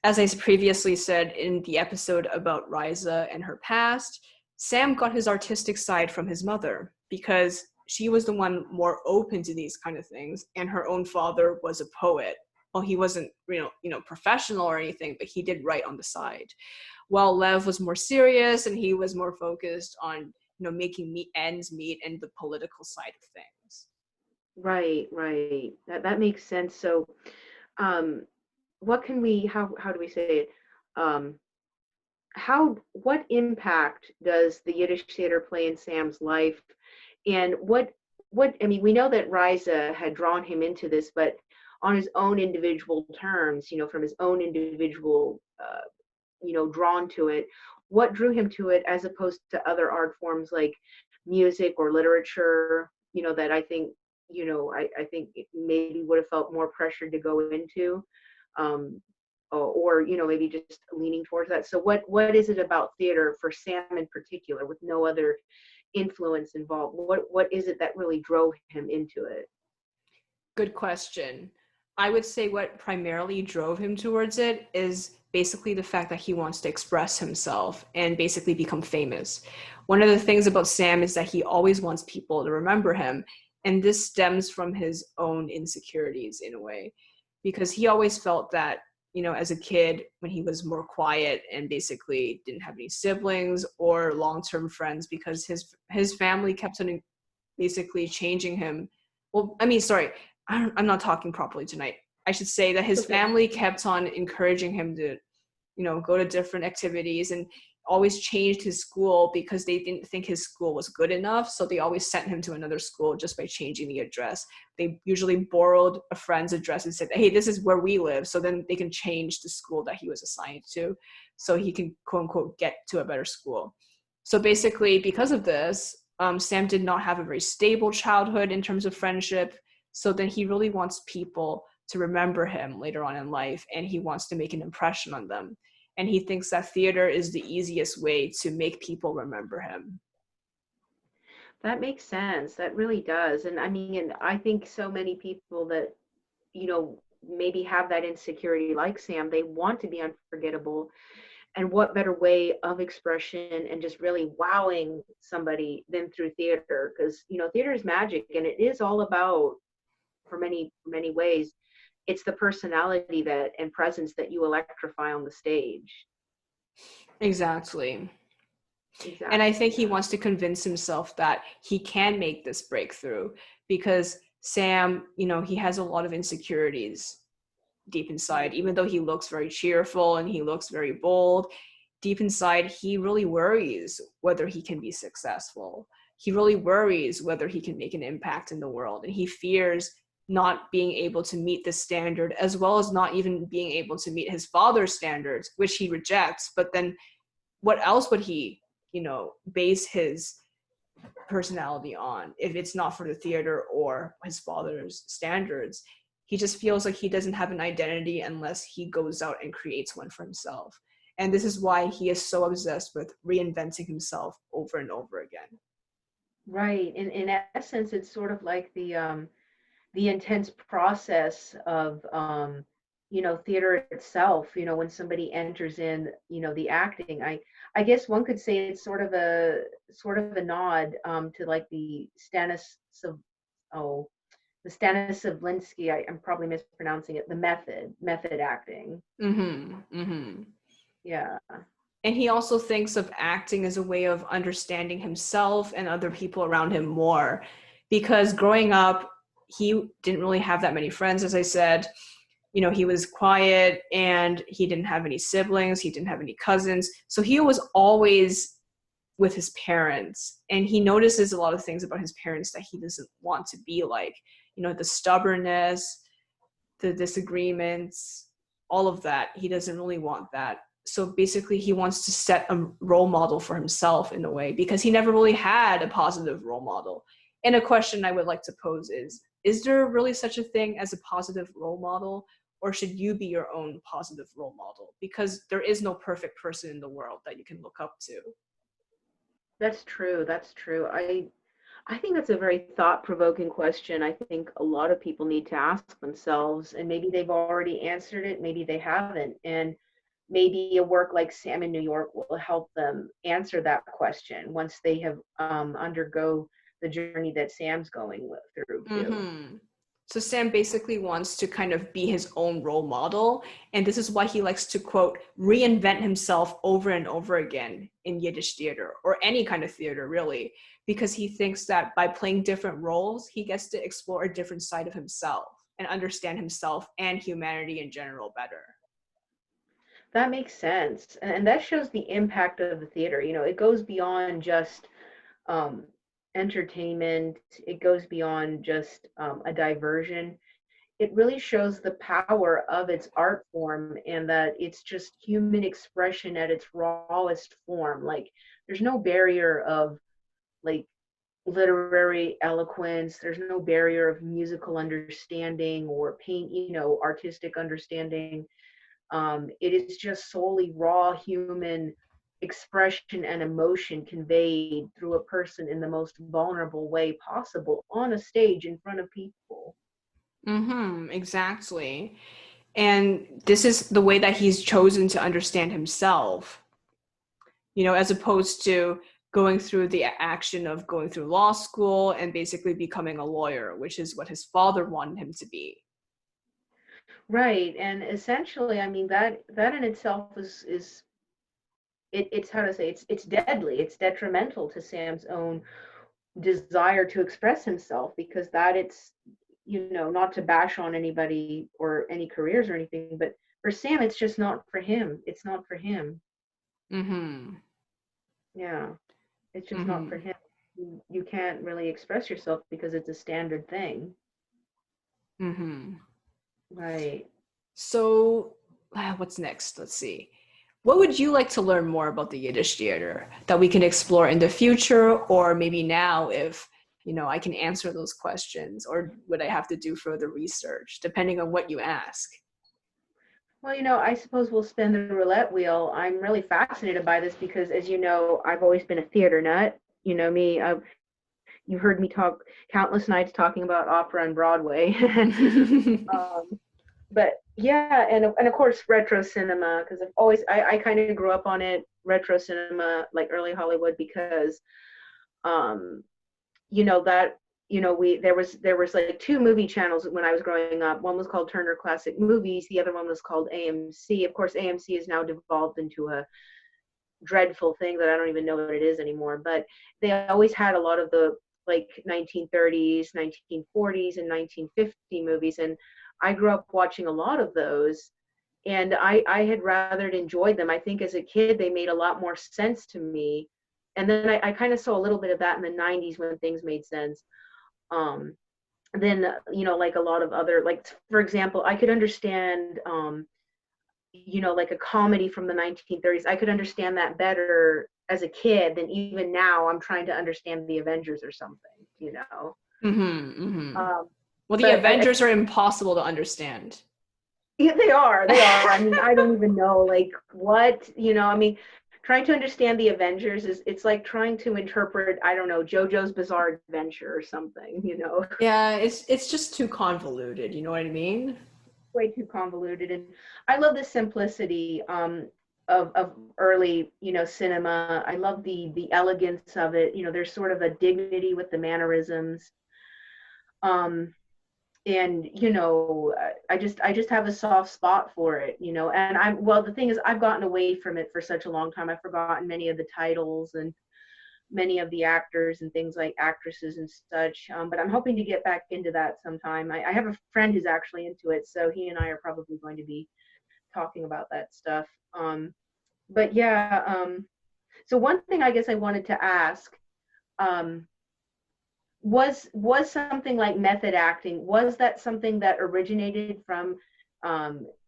Speaker 1: as I previously said in the episode about Riza and her past, Sam got his artistic side from his mother because she was the one more open to these kind of things, and her own father was a poet. Well, he wasn't, professional or anything, but he did write on the side. While Lev was more serious and he was more focused on, making ends meet and the political side of things.
Speaker 2: Right, right. That makes sense. So, what can we? How do we say it? Um, what impact does the Yiddish theater play in Sam's life, and what I mean, we know that Riza had drawn him into this, but on his own individual terms, from his own individual, drawn to it. What drew him to it as opposed to other art forms like music or literature? That I think, I think it maybe would have felt more pressured to go into. Or maybe just leaning towards that. So what is it about theater for Sam in particular, with no other influence involved? What is it that really drove him into it?
Speaker 1: Good question. I would say what primarily drove him towards it is basically the fact that he wants to express himself and basically become famous. One of the things about Sam is that he always wants people to remember him, and this stems from his own insecurities in a way, because he always felt that, as a kid, when he was more quiet and basically didn't have any siblings or long-term friends, because his family kept on basically changing him. Well, I mean, sorry, I'm not talking properly tonight. I should say that his family kept on encouraging him to, go to different activities, and always changed his school because they didn't think his school was good enough. So they always sent him to another school just by changing the address. They usually borrowed a friend's address and said, hey, this is where we live. So then they can change the school that he was assigned to so he can, quote unquote, get to a better school. So basically, because of this, Sam did not have a very stable childhood in terms of friendship. So then he really wants people to remember him later on in life, and he wants to make an impression on them. And he thinks that theater is the easiest way to make people remember him.
Speaker 2: That makes sense. That really does. And I mean, and I think so many people that, maybe have that insecurity like Sam, they want to be unforgettable. And what better way of expression and just really wowing somebody than through theater? Because, theater is magic, and it is all about, for many, many ways, it's the personality that and presence that you electrify on the stage.
Speaker 1: Exactly. And I think he wants to convince himself that he can make this breakthrough, because Sam, he has a lot of insecurities deep inside. Even though he looks very cheerful and he looks very bold, deep inside, he really worries whether he can be successful. He really worries whether he can make an impact in the world. And he fears not being able to meet the standard, as well as not even being able to meet his father's standards, which he rejects. But then what else would he, base his personality on if it's not for the theater or his father's standards? He just feels like he doesn't have an identity unless he goes out and creates one for himself. And this is why he is so obsessed with reinventing himself over and over again.
Speaker 2: Right. In essence, it's sort of like the intense process of theater itself. When somebody enters in, the acting, I guess one could say it's sort of a nod to like the Stanislavski, I'm probably mispronouncing it, the method acting. Yeah.
Speaker 1: And he also thinks of acting as a way of understanding himself and other people around him more, because growing up, he didn't really have that many friends, as I said. He was quiet and he didn't have any siblings. He didn't have any cousins. So he was always with his parents, and he notices a lot of things about his parents that he doesn't want to be like, the stubbornness, the disagreements, all of that. He doesn't really want that. So basically he wants to set a role model for himself in a way, because he never really had a positive role model. And a question I would like to pose is there really such a thing as a positive role model, or should you be your own positive role model? Because there is no perfect person in the world that you can look up to.
Speaker 2: That's true. That's true. I think that's a very thought-provoking question. I think a lot of people need to ask themselves, and maybe they've already answered it, maybe they haven't. And maybe a work like Sam in New York will help them answer that question once they have undergo the journey that Sam's going through too.
Speaker 1: Mm-hmm. So Sam basically wants to kind of be his own role model. And this is why he likes to, quote, reinvent himself over and over again in Yiddish theater, or any kind of theater, really, because he thinks that by playing different roles, he gets to explore a different side of himself and understand himself and humanity in general better.
Speaker 2: That makes sense. And that shows the impact of the theater. You know, it goes beyond just um, entertainment, it goes beyond just a diversion. It really shows the power of its art form and that it's just human expression at its rawest form. Like, there's no barrier of like literary eloquence, there's no barrier of musical understanding or paint, artistic understanding. It is just solely raw human expression and emotion conveyed through a person in the most vulnerable way possible on a stage in front of people.
Speaker 1: Mm-hmm, exactly. And this is the way that he's chosen to understand himself, as opposed to going through the action of going through law school and basically becoming a lawyer, which is what his father wanted him to be.
Speaker 2: Right. And essentially, I mean, that in itself is it's how to say, it's deadly, it's detrimental to Sam's own desire to express himself, because that it's, not to bash on anybody or any careers or anything, but for Sam, it's just not for him. It's not for him.
Speaker 1: Mm-hmm.
Speaker 2: Yeah, it's just not
Speaker 1: Mm-hmm.
Speaker 2: for him. You can't really express yourself because it's a standard thing.
Speaker 1: Mm-hmm.
Speaker 2: Right.
Speaker 1: So, what's next? Let's see. What would you like to learn more about the Yiddish theater that we can explore in the future, or maybe now if, I can answer those questions, or would I have to do further research, depending on what you ask?
Speaker 2: Well, I suppose we'll spin the roulette wheel. I'm really fascinated by this because, as you know, I've always been a theater nut. You know me. You've heard me talk countless nights talking about opera and Broadway. um, but yeah, and of course retro cinema, because I kind of grew up on it, retro cinema, like early Hollywood, because um that we there was like two movie channels when I was growing up. One was called Turner Classic Movies, the other one was called AMC. Of course, AMC is now devolved into a dreadful thing that I don't even know what it is anymore, but they always had a lot of the like 1930s, 1940s, and 1950 movies, and I grew up watching a lot of those, and I had rather enjoyed them. I think as a kid they made a lot more sense to me, and then I kind of saw a little bit of that in the 90s when things made sense. um then like a lot of other, like for example, I could understand like a comedy from the 1930s. I could understand that better as a kid than even now I'm trying to understand the Avengers or something.
Speaker 1: Mm-hmm, mm-hmm.
Speaker 2: um
Speaker 1: Well, the
Speaker 2: but
Speaker 1: Avengers are impossible to understand.
Speaker 2: yeah, they are. I mean, I don't even know like what, I mean, trying to understand the Avengers it's like trying to interpret, I don't know, JoJo's Bizarre Adventure or something.
Speaker 1: Yeah, it's just too convoluted, you know what I mean?
Speaker 2: Way too convoluted. And I love the simplicity of early, cinema. I love the elegance of it. There's sort of a dignity with the mannerisms. Um, and I just have a soft spot for it, and the thing is, I've gotten away from it for such a long time. I've forgotten many of the titles and many of the actors and things, like actresses and such, but I'm hoping to get back into that sometime. I have a friend who's actually into it, so he and I are probably going to be talking about that stuff. But yeah, so one thing I guess I wanted to ask, um, was something like method acting, was that something that originated from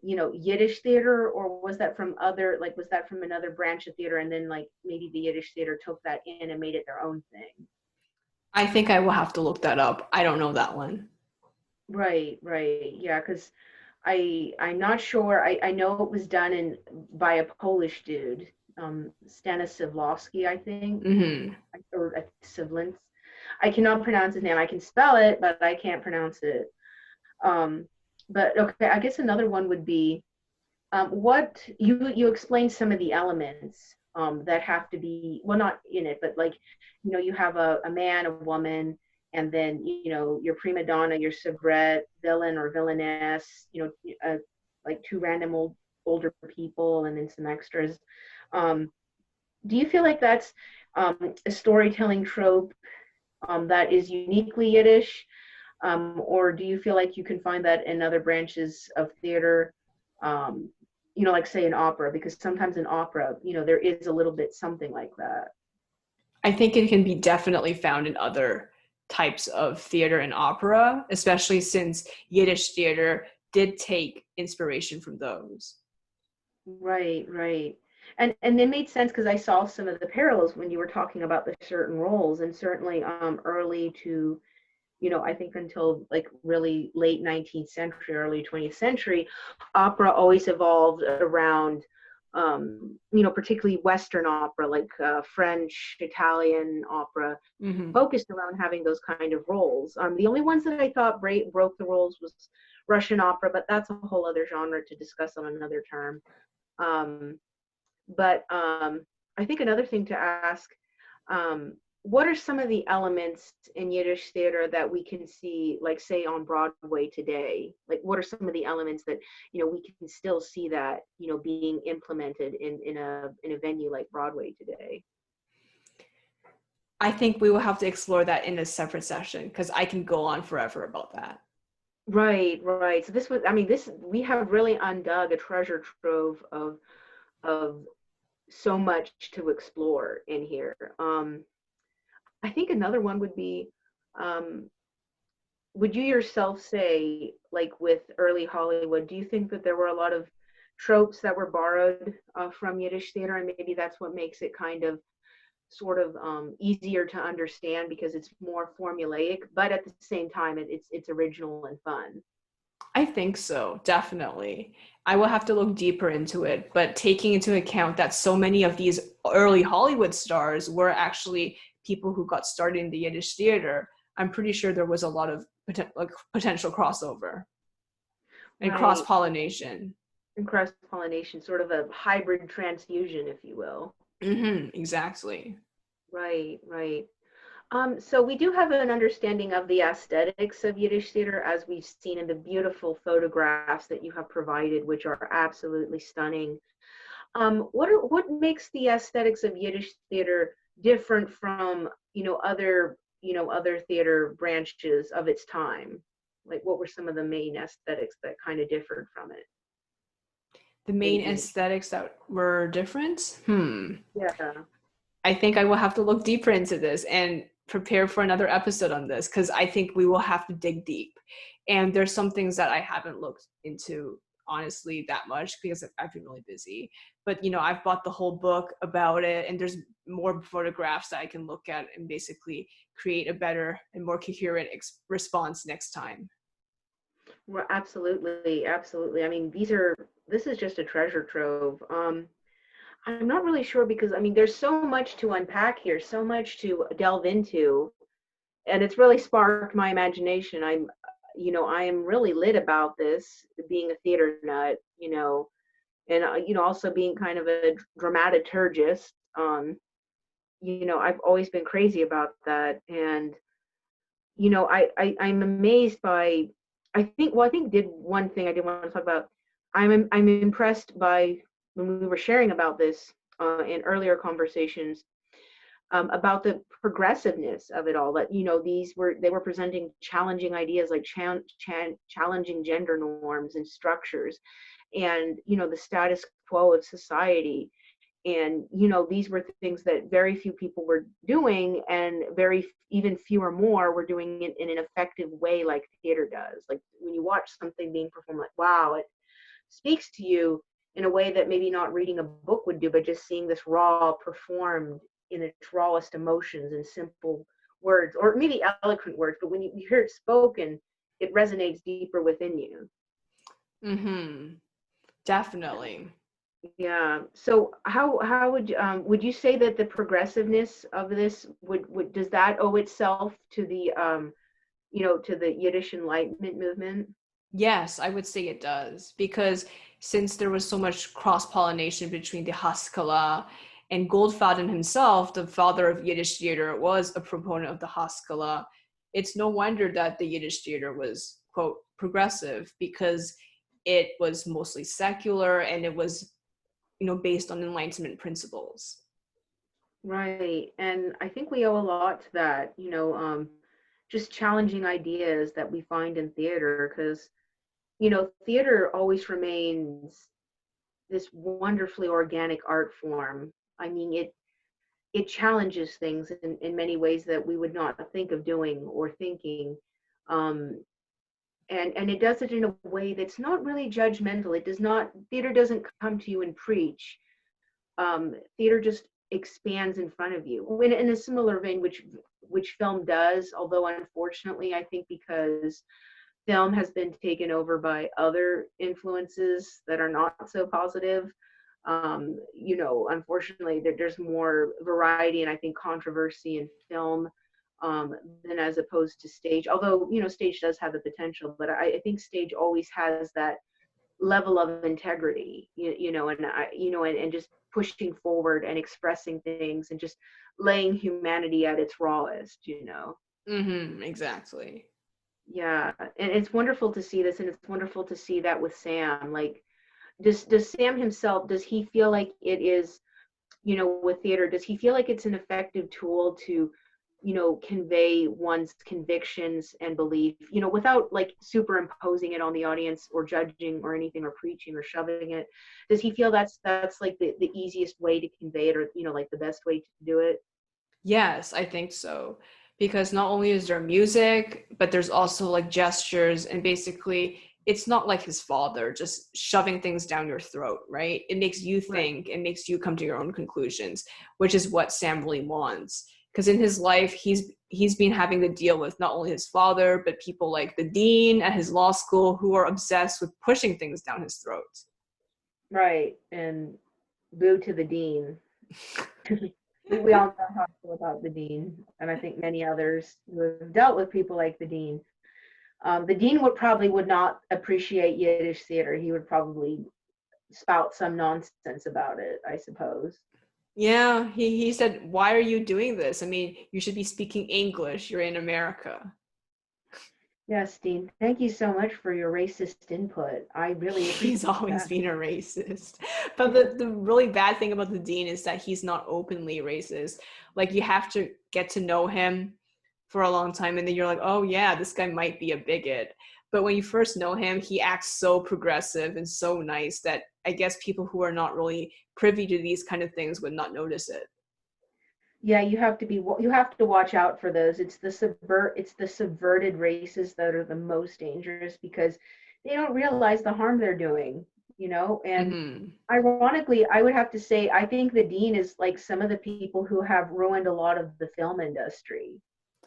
Speaker 2: Yiddish theater, or was that from another branch of theater, and then like maybe the Yiddish theater took that in and made it their own thing?
Speaker 1: I think I will have to look that up. I don't know that one.
Speaker 2: Right, right. Yeah, because I'm not sure. I know it was done by a Polish dude, Stanisławski, I think,
Speaker 1: Mm-hmm.
Speaker 2: or Sivlins. I cannot pronounce his name. I can spell it, but I can't pronounce it. Um, but okay, I guess another one would be What you explained some of the elements that have to be, well, not in it, but like, you have a man, a woman, and then your prima donna, your soubrette, villain or villainess, like two random older people, and then some extras. Um, do you feel like that's a storytelling trope that is uniquely Yiddish, or do you feel like you can find that in other branches of theater? Um, like say in opera, because sometimes in opera, there is a little bit something like that.
Speaker 1: I think it can be definitely found in other types of theater and opera, especially since Yiddish theater did take inspiration from those.
Speaker 2: Right, right. And it made sense because I saw some of the parallels when you were talking about the certain roles, and certainly early to, I think until like really late 19th century, early 20th century, opera always evolved around, particularly Western opera, like French, Italian opera,
Speaker 1: Mm-hmm.
Speaker 2: focused around having those kind of roles. The only ones that I thought broke the roles was Russian opera, but that's a whole other genre to discuss on another term. Um, but I think another thing to ask, what are some of the elements in Yiddish theater that we can see, like say on Broadway today? Like what are some of the elements that, we can still see that, being implemented in a venue like Broadway today?
Speaker 1: I think we will have to explore that in a separate session because I can go on forever about that.
Speaker 2: Right, right. So this was, I mean, this we have really undug a treasure trove of so much to explore in here. I think another one would be, um, would you yourself say, like with early Hollywood, do you think that there were a lot of tropes that were borrowed from Yiddish theater, and maybe that's what makes it kind of sort of easier to understand because it's more formulaic, but at the same time, it's original and fun.
Speaker 1: I think so, definitely. I will have to look deeper into it, but taking into account that so many of these early Hollywood stars were actually people who got started in the Yiddish theater, I'm pretty sure there was a lot of potential crossover and
Speaker 2: Right,
Speaker 1: cross-pollination.
Speaker 2: and cross pollination, sort of a hybrid transfusion, if you will.
Speaker 1: Mm-hmm, exactly.
Speaker 2: Right, right. So we do have an understanding of the aesthetics of Yiddish theater, as we've seen in the beautiful photographs that you have provided, which are absolutely stunning. What makes the aesthetics of Yiddish theater different from other theater branches of its time? Like, what were some of the main aesthetics that kind of differed from it
Speaker 1: The
Speaker 2: in
Speaker 1: main
Speaker 2: Yiddish?
Speaker 1: aesthetics that were different?
Speaker 2: Yeah.
Speaker 1: I think I will have to look deeper into this and prepare for another episode on this because I think we will have to dig deep. And there's some things that I haven't looked into honestly that much because I've been really busy. But I've bought the whole book about it, and there's more photographs that I can look at and basically create a better and more coherent response next time.
Speaker 2: Well, absolutely, absolutely. I mean, this is just a treasure trove. I'm not really sure because I mean, there's so much to unpack here, so much to delve into, and it's really sparked my imagination. I am really lit about this, being a theater nut, and also being kind of a dramaturgist. I've always been crazy about that, and I'm amazed by. I think did one thing I did want to talk about. I'm impressed by when we were sharing about this in earlier conversations about the progressiveness of it all. That they were presenting challenging ideas like challenging gender norms and structures, and the status quo of society. And these were things that very few people were doing, and even fewer more were doing it in an effective way like theater does. Like when you watch something being performed, like wow, it speaks to you in a way that maybe not reading a book would do, but just seeing this raw performed in its rawest emotions and simple words, or maybe eloquent words, but when you hear it spoken, it resonates deeper within you.
Speaker 1: Mm-hmm. Definitely.
Speaker 2: Yeah. So how would you say that the progressiveness of this would does that owe itself to the to the Yiddish Enlightenment movement?
Speaker 1: Yes, I would say it does because since there was so much cross-pollination between the Haskalah and Goldfadden himself, the father of Yiddish theater, was a proponent of the Haskalah. It's no wonder that the Yiddish theater was, quote, progressive, because it was mostly secular and it was, based on Enlightenment principles.
Speaker 2: Right. And I think we owe a lot to that, just challenging ideas that we find in theater, because, theater always remains this wonderfully organic art form. I mean, it challenges things in many ways that we would not think of doing or thinking. And it does it in a way that's not really judgmental. Theater doesn't come to you and preach. Theater just expands in front of you in a similar vein, which film does, although unfortunately I think because film has been taken over by other influences that are not so positive, unfortunately there's more variety and I think controversy in film than as opposed to stage, although stage does have the potential, but I think stage always has that level of integrity, and just pushing forward and expressing things and just laying humanity at its rawest,
Speaker 1: Exactly.
Speaker 2: Yeah, and it's wonderful to see this, and it's wonderful to see that with Sam. Like, does Sam himself, does he feel like it is, with theater, does he feel like it's an effective tool to convey one's convictions and belief, without like superimposing it on the audience or judging or anything or preaching or shoving it? Does he feel that's like the easiest way to convey it, or, like the best way to do it?
Speaker 1: Yes, I think so. Because not only is there music, but there's also like gestures, and basically it's not like his father just shoving things down your throat, right? It makes you think, it makes you come to your own conclusions, which is what Sam really wants. Because in his life, he's been having to deal with not only his father, but people like the dean at his law school who are obsessed with pushing things down his throat.
Speaker 2: Right, and boo to the dean. We all know how I feel about the dean, and I think many others who have dealt with people like the dean. The dean would not appreciate Yiddish theater. He would probably spout some nonsense about it, I suppose.
Speaker 1: Yeah, he said, why are you doing this? I mean, you should be speaking English. You're in America.
Speaker 2: Yes, Dean, thank you so much for your racist input. I really appreciate
Speaker 1: He's always
Speaker 2: that.
Speaker 1: been a racist. But the really bad thing about the dean is that he's not openly racist. Like, you have to get to know him for a long time, and then you're like, oh yeah, this guy might be a bigot. But when you first know him, he acts so progressive and so nice that I guess people who are not really privy to these kind of things would not notice it.
Speaker 2: Yeah, you have to watch out for those. It's the subverted races that are the most dangerous, because they don't realize the harm they're doing, and
Speaker 1: Mm-hmm.
Speaker 2: ironically, I would have to say I think the dean is like some of the people who have ruined a lot of the film industry.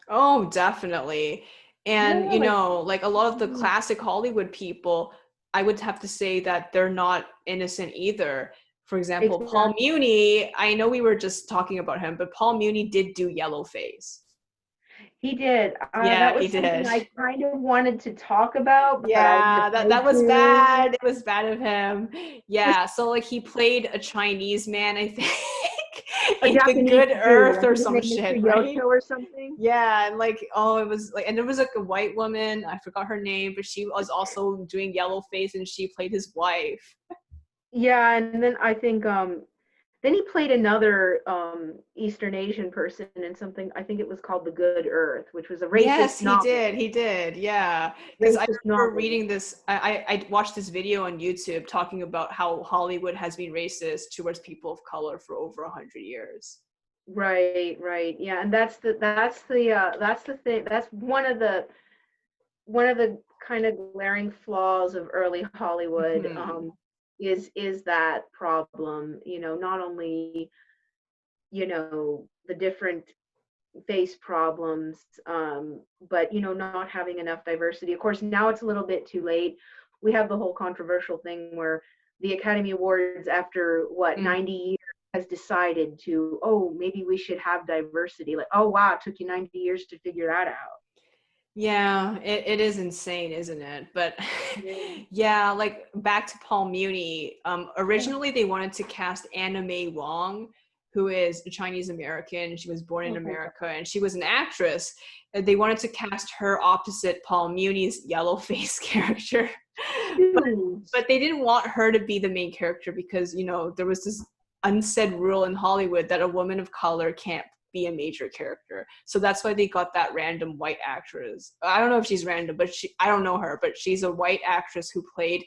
Speaker 1: Oh, definitely. And,
Speaker 2: Yeah, like,
Speaker 1: like a lot of the classic Hollywood people, I would have to say that they're not innocent either. For example, Paul
Speaker 2: exactly.
Speaker 1: Muni, I know we were just talking about him, but Paul Muni did do Yellowface.
Speaker 2: He did.
Speaker 1: Yeah,
Speaker 2: That
Speaker 1: he
Speaker 2: was something
Speaker 1: did.
Speaker 2: I kind of wanted to talk about, but I was
Speaker 1: Yeah, that
Speaker 2: afraid
Speaker 1: was
Speaker 2: to.
Speaker 1: bad. It was bad of him. Yeah, so like he played a Chinese man, I think,
Speaker 2: A
Speaker 1: in The
Speaker 2: Japanese
Speaker 1: Good
Speaker 2: dude.
Speaker 1: Earth
Speaker 2: I
Speaker 1: or
Speaker 2: think his
Speaker 1: some
Speaker 2: name is
Speaker 1: shit, right?
Speaker 2: Toyota or something.
Speaker 1: Yeah, and like, oh, it was like, and there was like a white woman, I forgot her name, but she was also doing Yellowface, and she played his wife.
Speaker 2: Yeah, and then I think then he played another Eastern Asian person in something. I think it was called The Good Earth, which was a
Speaker 1: Yes,
Speaker 2: racist novel.
Speaker 1: he did, yeah. Because I
Speaker 2: Racist
Speaker 1: remember
Speaker 2: novel.
Speaker 1: reading this, I watched this video on YouTube talking about how Hollywood has been racist towards people of color for over 100 years.
Speaker 2: Right, right. Yeah, and that's the thing. That's one of the kind of glaring flaws of early Hollywood,
Speaker 1: Mm-hmm.
Speaker 2: is that problem. Not only the different face problems, but not having enough diversity. Of course, now it's a little bit too late. We have the whole controversial thing where the Academy Awards, after what, 90 years, has decided to, oh, maybe we should have diversity. Like, oh wow, it took you 90 years to figure that out.
Speaker 1: Yeah, it is insane, isn't it? But
Speaker 2: Yeah.
Speaker 1: yeah, like back to Paul Muni. Originally they wanted to cast Mae Wong, who is a Chinese American. She was born in
Speaker 2: Oh my
Speaker 1: America and she was an actress. And they wanted to cast her opposite Paul Muni's yellow face character. but
Speaker 2: God.
Speaker 1: but they didn't want her to be the main character because, you know, there was this unsaid rule in Hollywood that a woman of color can't be a major character. So that's why they got that random white actress. I don't know if she's random, but I don't know her, but she's a white actress who played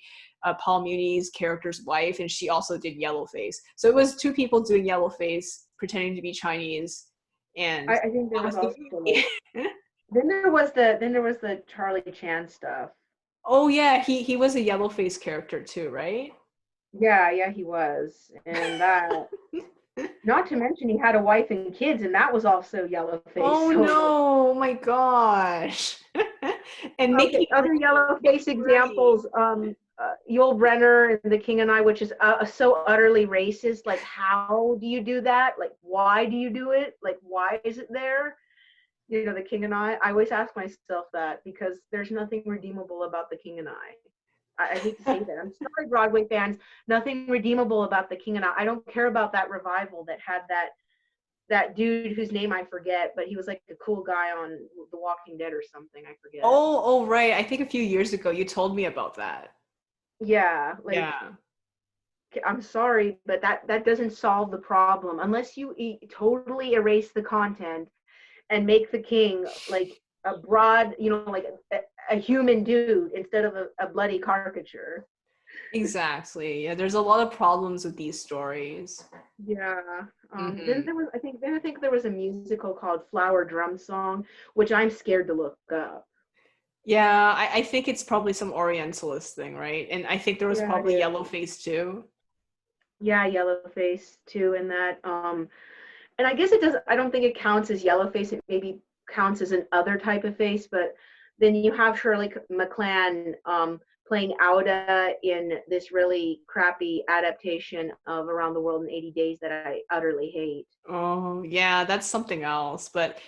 Speaker 1: Paul Muni's character's wife, and she also did Yellowface. So it was two people doing Yellowface, pretending to be Chinese, and
Speaker 2: I think there
Speaker 1: that
Speaker 2: was
Speaker 1: was the
Speaker 2: also
Speaker 1: movie.
Speaker 2: like then there was the Charlie Chan stuff.
Speaker 1: Oh yeah, he was a Yellowface character too, right?
Speaker 2: Yeah, he was. And that, not to mention he had a wife and kids, and that was also yellow face.
Speaker 1: Oh
Speaker 2: So
Speaker 1: no, my gosh. And
Speaker 2: okay,
Speaker 1: making
Speaker 2: other yellow face examples, Yul Brynner and The King and I, which is so utterly racist. Like, how do you do that? Like, why do you do it? Like, why is it there? You know, The King and I always ask myself that because there's nothing redeemable about The King and I hate to say that. I'm sorry, Broadway fans. Nothing redeemable about The King and I don't care about that revival that had that dude whose name I forget, but he was like a cool guy on The Walking Dead or something. I forget.
Speaker 1: Oh, right. I think a few years ago you told me about that.
Speaker 2: Yeah, like
Speaker 1: Yeah.
Speaker 2: I'm sorry, but that doesn't solve the problem unless you totally erase the content and make the king like a broad, like a human dude instead of a bloody caricature.
Speaker 1: Exactly. Yeah, there's a lot of problems with these stories.
Speaker 2: Yeah. Then
Speaker 1: Hmm.
Speaker 2: I think there was a musical called Flower Drum Song, which I'm scared to look up.
Speaker 1: Yeah, I think it's probably some Orientalist thing, right? And I think there was
Speaker 2: Yeah, it
Speaker 1: probably
Speaker 2: is.
Speaker 1: Yellowface too.
Speaker 2: Yeah, Yellowface too, and that. And I guess it does. I don't think it counts as Yellowface. It maybe counts as an other type of face, but then you have Shirley MacLaine playing Auda in this really crappy adaptation of Around the World in 80 Days that I utterly hate.
Speaker 1: Oh, yeah, that's something else. But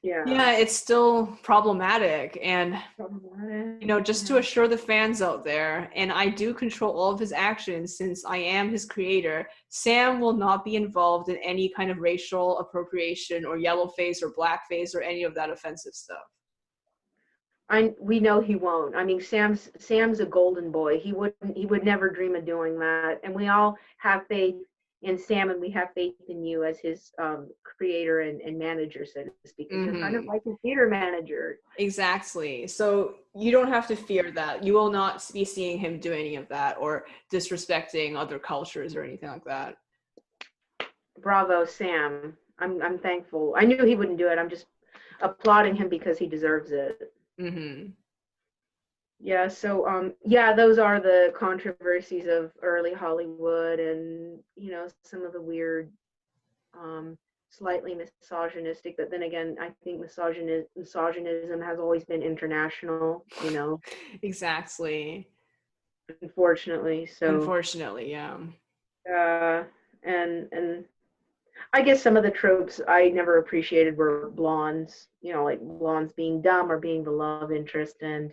Speaker 2: Yeah.
Speaker 1: yeah, it's still problematic. And you know,
Speaker 2: Problematic.
Speaker 1: just to
Speaker 2: Yeah.
Speaker 1: assure the fans out there, and I do control all of his actions since I am his creator, Sam will not be involved in any kind of racial appropriation or yellowface or blackface or any of that offensive stuff.
Speaker 2: We know he won't. I mean, Sam's a golden boy. He would never dream of doing that. And we all have faith in Sam, and we have faith in you as his creator and manager, so to speak, because you're kind of
Speaker 1: Hmm.
Speaker 2: like his theater manager.
Speaker 1: Exactly. So you don't have to fear that. You will not be seeing him do any of that or disrespecting other cultures or anything like that.
Speaker 2: Bravo, Sam. I'm thankful. I knew he wouldn't do it. I'm just applauding him because he deserves it.
Speaker 1: Hmm.
Speaker 2: Yeah, so yeah, those are the controversies of early Hollywood, and some of the weird, um slightly misogynistic, but then again, I think misogynism has always been international,
Speaker 1: Exactly.
Speaker 2: unfortunately. So
Speaker 1: Unfortunately, yeah.
Speaker 2: uh and I guess some of the tropes I never appreciated were blondes, like blondes being dumb or being the love interest. And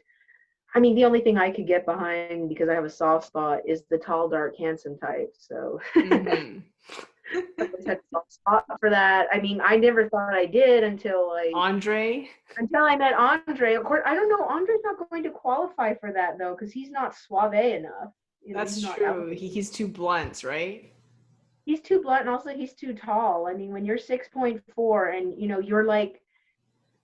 Speaker 2: I mean, the only thing I could get behind, because I have a soft spot, is the tall, dark, handsome type. So
Speaker 1: Hmm.
Speaker 2: I always had a soft spot for that. I mean, I never thought I did
Speaker 1: Andre?
Speaker 2: until I met Andre. Of course, I don't know. Andre's not going to qualify for that though, because he's not suave enough. He's
Speaker 1: That's
Speaker 2: not
Speaker 1: true.
Speaker 2: elegant.
Speaker 1: He's too blunt, right?
Speaker 2: He's too blunt, and also he's too tall. I mean, when you're 6.4 and you're like,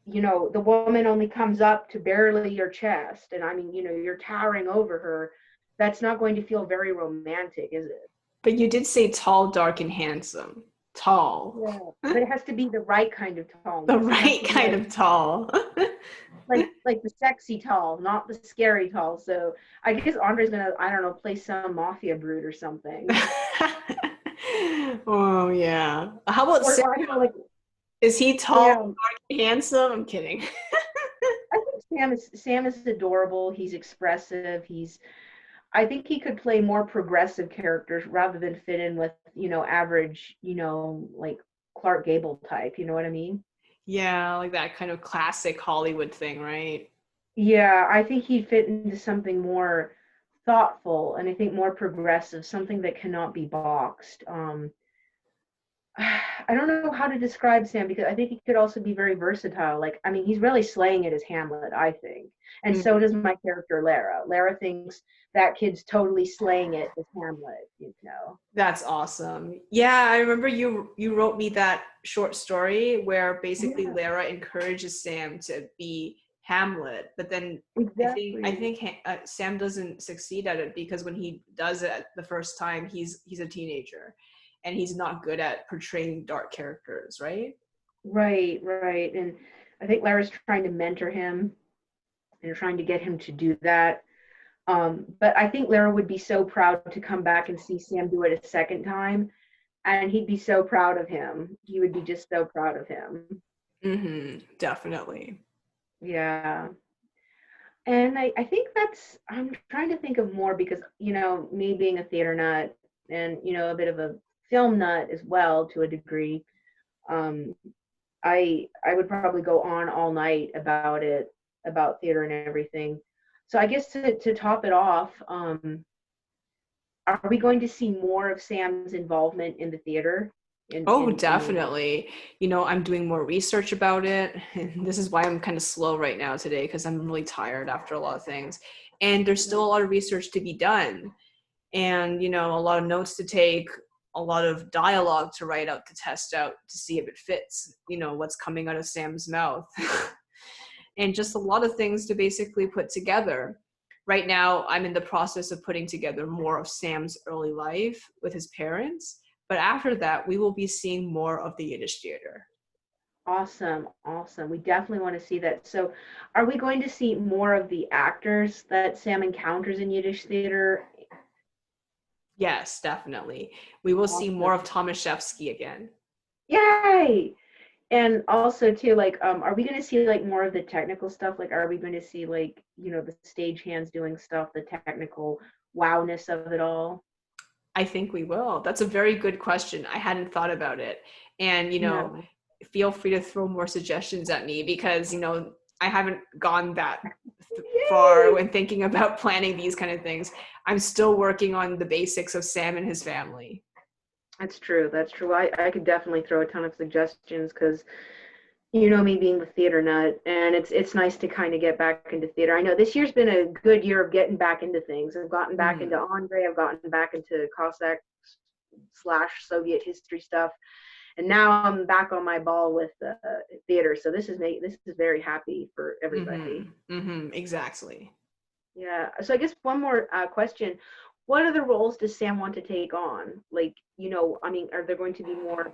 Speaker 2: the woman only comes up to barely your chest, and I mean, you're towering over her. That's not going to feel very romantic, is it?
Speaker 1: But you did say tall, dark, and handsome. Tall.
Speaker 2: Yeah, but it has to be the right kind of
Speaker 1: The
Speaker 2: tallness. It has
Speaker 1: right
Speaker 2: to be
Speaker 1: kind
Speaker 2: like
Speaker 1: of tall.
Speaker 2: like the sexy tall, not the scary tall. So I guess Andre's gonna, I don't know, play some mafia brute or something.
Speaker 1: Oh, yeah. How about Sam?
Speaker 2: Or I don't know, like
Speaker 1: Is he tall,
Speaker 2: Sam.
Speaker 1: dark,
Speaker 2: I
Speaker 1: handsome? I'm kidding.
Speaker 2: think Sam is adorable. He's expressive. I think he could play more progressive characters rather than fit in with, average, like Clark Gable type. You know what I mean?
Speaker 1: Yeah, like that kind of classic Hollywood thing, right?
Speaker 2: Yeah, I think he'd fit into something more thoughtful and I think more progressive, something that cannot be boxed. I don't know how to describe Sam because I think he could also be very versatile. Like, I mean, he's really slaying it as Hamlet, I think. And so does my character Lara. Lara thinks that kid's totally slaying it as Hamlet, you know.
Speaker 1: That's awesome. Yeah, I remember you wrote me that short story where basically
Speaker 2: Yeah,
Speaker 1: Lara encourages Sam to be Hamlet, but then I
Speaker 2: exactly.
Speaker 1: think Sam doesn't succeed at it because when he does it the first time, he's a teenager, and he's not good at portraying dark characters, right?
Speaker 2: Right, right. And I think Lara's trying to mentor him and trying to get him to do that. But I think Lara would be so proud to come back and see Sam do it a second time. And he'd be so proud of him. He would be just so proud of him.
Speaker 1: Definitely.
Speaker 2: Yeah. And I think I'm trying to think of more because, you know, me being a theater nut and, you know, a bit of a film nut as well to a degree, um, I would probably go on all night about it, about theater and everything. So I guess to top it off, are we going to see more of Sam's involvement in the theater?
Speaker 1: Oh,
Speaker 2: In the
Speaker 1: definitely. You know, I'm doing more research about it. And this is why I'm kind of slow right now today because I'm really tired after a lot of things. And there's still a lot of research to be done. And, you know, a lot of notes to take, a lot of dialogue to write out, to test out, to see if it fits, you know, what's coming out of Sam's mouth. And just a lot of things to basically put together. Right now, I'm in the process of putting together more of Sam's early life with his parents. But after that, we will be seeing more of the Yiddish theater.
Speaker 2: Awesome, awesome. We definitely want to see that. So, are we going to see more of the actors that Sam encounters in Yiddish theater?
Speaker 1: Yes, definitely. We will see more
Speaker 2: Awesome.
Speaker 1: of Tomaszewski again.
Speaker 2: Yay! And also too, like, are we going to see like more of the technical stuff? Like, are we going to see like, you know, the stage hands doing stuff, the technical wowness of it all?
Speaker 1: I think we will. That's a very good question. I hadn't thought about it. And, you know,
Speaker 2: No.
Speaker 1: feel free to throw more suggestions at me because, you know, I haven't gone that far
Speaker 2: Yay!
Speaker 1: when thinking about planning these kind of things. I'm still working on the basics of Sam and his family.
Speaker 2: That's true. That's true. I could definitely throw a ton of suggestions because you know me being the theater nut, and it's nice to kind of get back into theater. I know this year's been a good year of getting back into things. I've gotten back into
Speaker 1: Mm-hmm.
Speaker 2: Andre, I've gotten back into Cossack slash Soviet history stuff, and now I'm back on my ball with theater. So this is very happy for everybody.
Speaker 1: Mm-hmm. Mm-hmm. Exactly.
Speaker 2: Yeah. So I guess one more question: what other roles does Sam want to take on? Like, you know, I mean, are there going to be more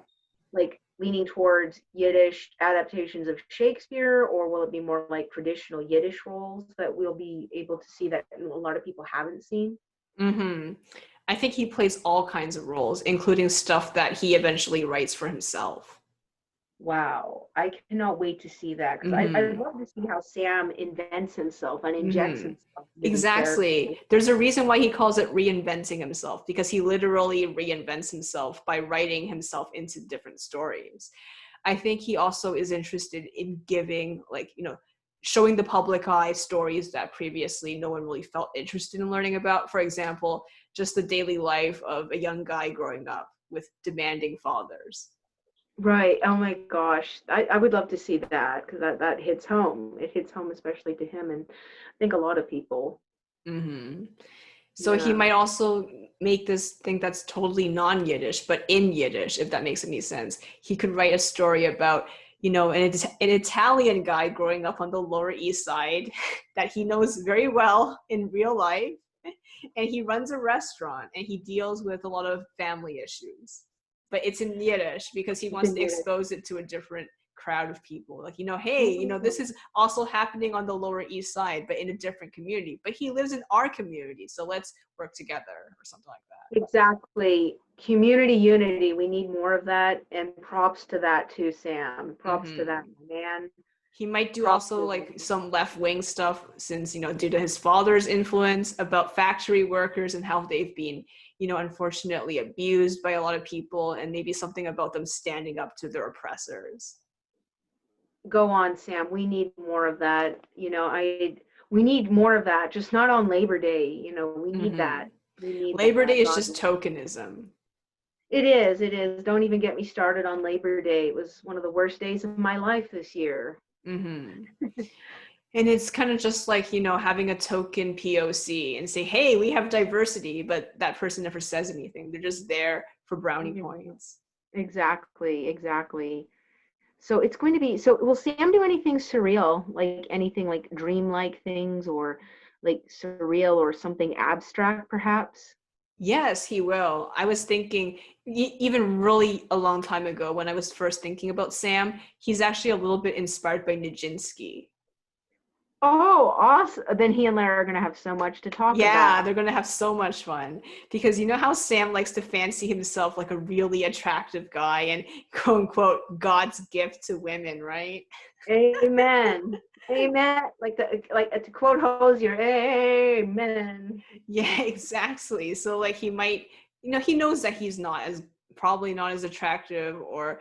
Speaker 2: like leaning towards Yiddish adaptations of Shakespeare, or will it be more like traditional Yiddish roles that we'll be able to see that a lot of people haven't seen?
Speaker 1: Mm-hmm. I think he plays all kinds of roles, including stuff that he eventually writes for himself.
Speaker 2: Wow, I cannot wait to see that because I'd
Speaker 1: Mm-hmm.
Speaker 2: love to see how Sam invents himself and injects
Speaker 1: Mm-hmm.
Speaker 2: himself into these
Speaker 1: Exactly.
Speaker 2: characters.
Speaker 1: There's a reason why he calls it reinventing himself, because he literally reinvents himself by writing himself into different stories. I think he also is interested in giving, like, you know, showing the public eye stories that previously no one really felt interested in learning about. For example, just the daily life of a young guy growing up with demanding fathers.
Speaker 2: Right. Oh my gosh. I would love to see that because that hits home. It hits home especially to him and I think a lot of people.
Speaker 1: Mm-hmm. So he
Speaker 2: Yeah.
Speaker 1: might also make this thing that's totally non-Yiddish, but in Yiddish, if that makes any sense. He could write a story about, you know, an Italian guy growing up on the Lower East Side that he knows very well in real life. And he runs a restaurant and he deals with a lot of family issues. But it's in Yiddish because he
Speaker 2: It's
Speaker 1: wants
Speaker 2: in
Speaker 1: to
Speaker 2: Yiddish.
Speaker 1: expose it to a different crowd of people. Like, you know, hey, you know, this
Speaker 2: Oh.
Speaker 1: is also happening on the Lower East Side, but in a different community. But he lives in our community, so let's work together or something like that.
Speaker 2: Exactly. Community unity. We need more of that. And props to that too, Sam. Props to that,
Speaker 1: Mm-hmm.
Speaker 2: man.
Speaker 1: He might do
Speaker 2: Props
Speaker 1: also
Speaker 2: to
Speaker 1: like
Speaker 2: that.
Speaker 1: some left wing stuff since, you know, due to his father's influence about factory workers and how they've been, you know, unfortunately abused by a lot of people, and maybe something about them standing up to their oppressors.
Speaker 2: Go on, Sam. We need more of that. We need more of that. Just not on Labor Day. We need that.
Speaker 1: Hmm.
Speaker 2: We need
Speaker 1: Labor
Speaker 2: that.
Speaker 1: Day is
Speaker 2: God,
Speaker 1: just tokenism.
Speaker 2: it is. It is. Don't even get me started on Labor Day. It was one of the worst days of my life this year.
Speaker 1: Hmm. And it's kind of just like, having a token POC and say, hey, we have diversity, but that person never says anything. They're just there for brownie points.
Speaker 2: Exactly. Exactly. So it's going to be. So will Sam do anything surreal, like anything like dreamlike things, or like surreal or something abstract, perhaps?
Speaker 1: Yes, he will. I was thinking, even really a long time ago when I was first thinking about Sam, he's actually a little bit inspired by Nijinsky.
Speaker 2: Oh, awesome. Then he and Lara are going to have so much to talk
Speaker 1: Yeah,
Speaker 2: about.
Speaker 1: they're going to have so much fun because you know how Sam likes to fancy himself like a really attractive guy and quote unquote God's gift to women, right?
Speaker 2: Amen. Amen. To quote Hosier, amen.
Speaker 1: Yeah, exactly. So like he might, he knows that he's probably not as attractive or,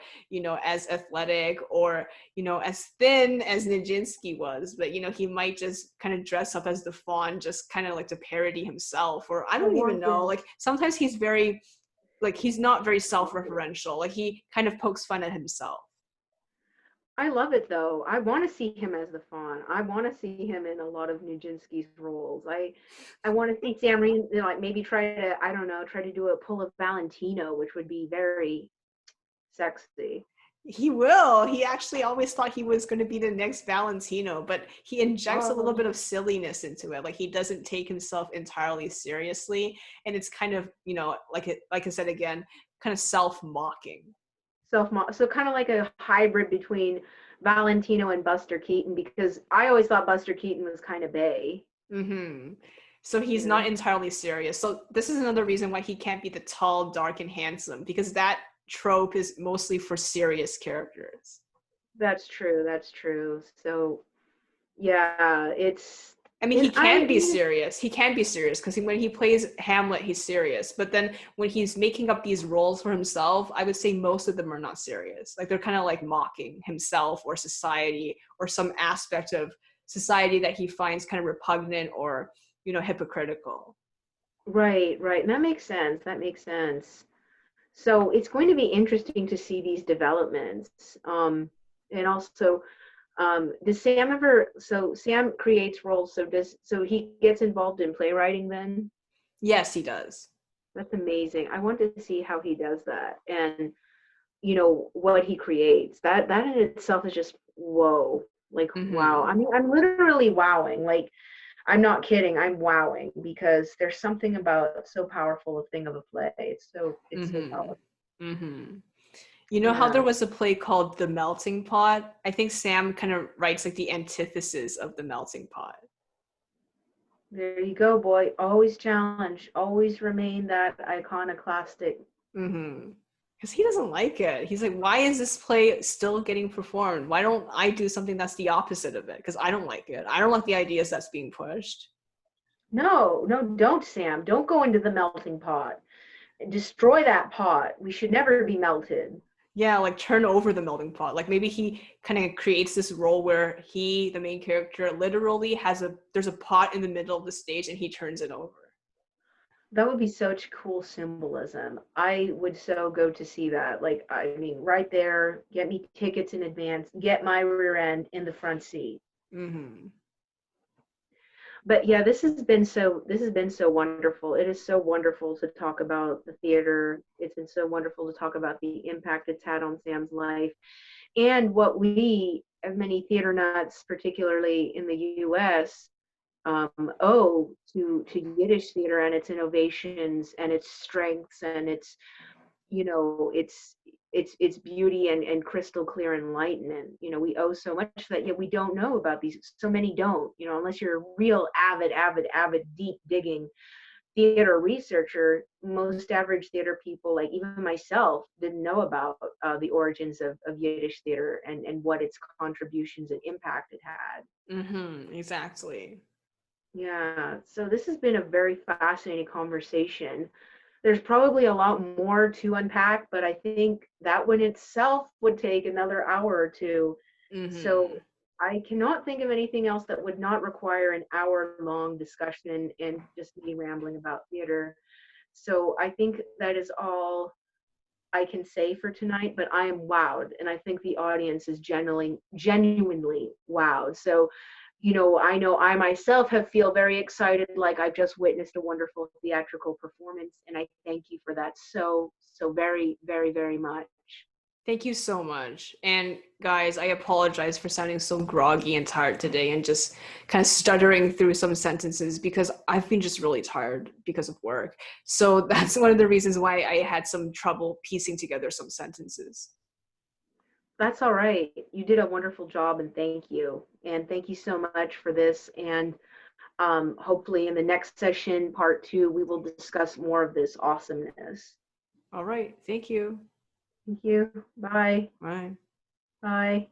Speaker 1: as athletic or, as thin as Nijinsky was, but he might just kind of dress up as the fawn, just kind of like to parody himself, or I
Speaker 2: I
Speaker 1: don't even
Speaker 2: want
Speaker 1: know.
Speaker 2: this.
Speaker 1: Like sometimes he's very like he's not very self-referential. Like he kind of pokes fun at himself.
Speaker 2: I love it though. I want to see him as the Fawn. I want to see him in a lot of Nijinsky's roles. I want to see Sam Reen, like maybe try to, I don't know, try to do a pull of Valentino, which would be very sexy.
Speaker 1: He will. He actually always thought he was going to be the next Valentino, but he injects a little
Speaker 2: Oh,
Speaker 1: bit of silliness into it. Like he doesn't take himself entirely seriously, and it's kind of, like I said again, kind of self-mocking.
Speaker 2: so kind of like a hybrid between Valentino and Buster Keaton, because I always thought Buster Keaton was kind of bae.
Speaker 1: Mm-hmm. So he's
Speaker 2: You
Speaker 1: not
Speaker 2: know,
Speaker 1: entirely serious. So this is another reason why he can't be the tall, dark, and handsome, because that trope is mostly for serious characters.
Speaker 2: that's true. That's true. So yeah, it's
Speaker 1: I mean, he
Speaker 2: and
Speaker 1: can be serious. He can be serious because when he plays Hamlet, he's serious. But then when he's making up these roles for himself, I would say most of them are not serious. Like they're kind of like mocking himself or society or some aspect of society that he finds kind of repugnant or, hypocritical.
Speaker 2: right, right. And that makes sense. That makes sense. So it's going to be interesting to see these developments. And also, does Sam ever? So Sam creates roles. So he gets involved in playwriting then?
Speaker 1: Yes, he does.
Speaker 2: That's amazing. I want to see how he does that, and what he creates. That in itself is just whoa. Like wow.
Speaker 1: Mm-hmm.
Speaker 2: I mean, I'm literally wowing. Like I'm not kidding. I'm wowing because there's something about so powerful a thing of a play. It's so
Speaker 1: Mm-hmm.
Speaker 2: powerful.
Speaker 1: Mm-hmm. You know how there
Speaker 2: Yeah.
Speaker 1: was a play called The Melting Pot? I think Sam kind of writes like the antithesis of The Melting Pot.
Speaker 2: There you go, boy. Always challenge. Always remain that iconoclastic.
Speaker 1: Mm-hmm. Because he doesn't like it. He's like, why is this play still getting performed? Why don't I do something that's the opposite of it? Because I don't like it. I don't like the ideas that's being pushed.
Speaker 2: No, no, don't, Sam. Don't go into the melting pot. Destroy that pot. We should never be melted.
Speaker 1: Yeah, like turn over the melting pot. Like maybe he kind of creates this role where he, the main character, literally there's a pot in the middle of the stage and he turns it over.
Speaker 2: That would be such cool symbolism. I would so go to see that. Like, I mean, right there, get me tickets in advance, get my rear end in the front seat.
Speaker 1: Mm-hmm.
Speaker 2: But yeah, this has been so wonderful. It is so wonderful to talk about the theater. It's been so wonderful to talk about the impact it's had on Sam's life and what we, as many theater nuts, particularly in the US, owe to Yiddish theater and its innovations and its strengths and its its beauty and crystal clear enlightenment. We owe so much that yet we don't know about these. So many don't. Unless you're a real avid deep digging theater researcher. Most average theater people, like even myself, didn't know about the origins of Yiddish theater and what its contributions and impact it had.
Speaker 1: Mm-hmm. Exactly.
Speaker 2: Yeah, so this has been a very fascinating conversation. There's probably a lot more to unpack, but I think that one itself would take another hour or two. So
Speaker 1: Mm-hmm.
Speaker 2: I cannot think of anything else that would not require an hour-long discussion and just me rambling about theater. So I think that is all I can say for tonight, but I am wowed, and I think the audience is genuinely wowed. So, I know I myself have feel very excited, like I've just witnessed a wonderful theatrical performance, and I thank you for that so very, very, very much.
Speaker 1: Thank you so much. And guys, I apologize for sounding so groggy and tired today and just kind of stuttering through some sentences because I've been just really tired because of work. So that's one of the reasons why I had some trouble piecing together some sentences.
Speaker 2: That's all right. You did a wonderful job, and thank you. And thank you so much for this. And hopefully, in the next session, part 2, we will discuss more of this awesomeness.
Speaker 1: All right. Thank you.
Speaker 2: Thank you. Bye.
Speaker 1: Bye.
Speaker 2: Bye.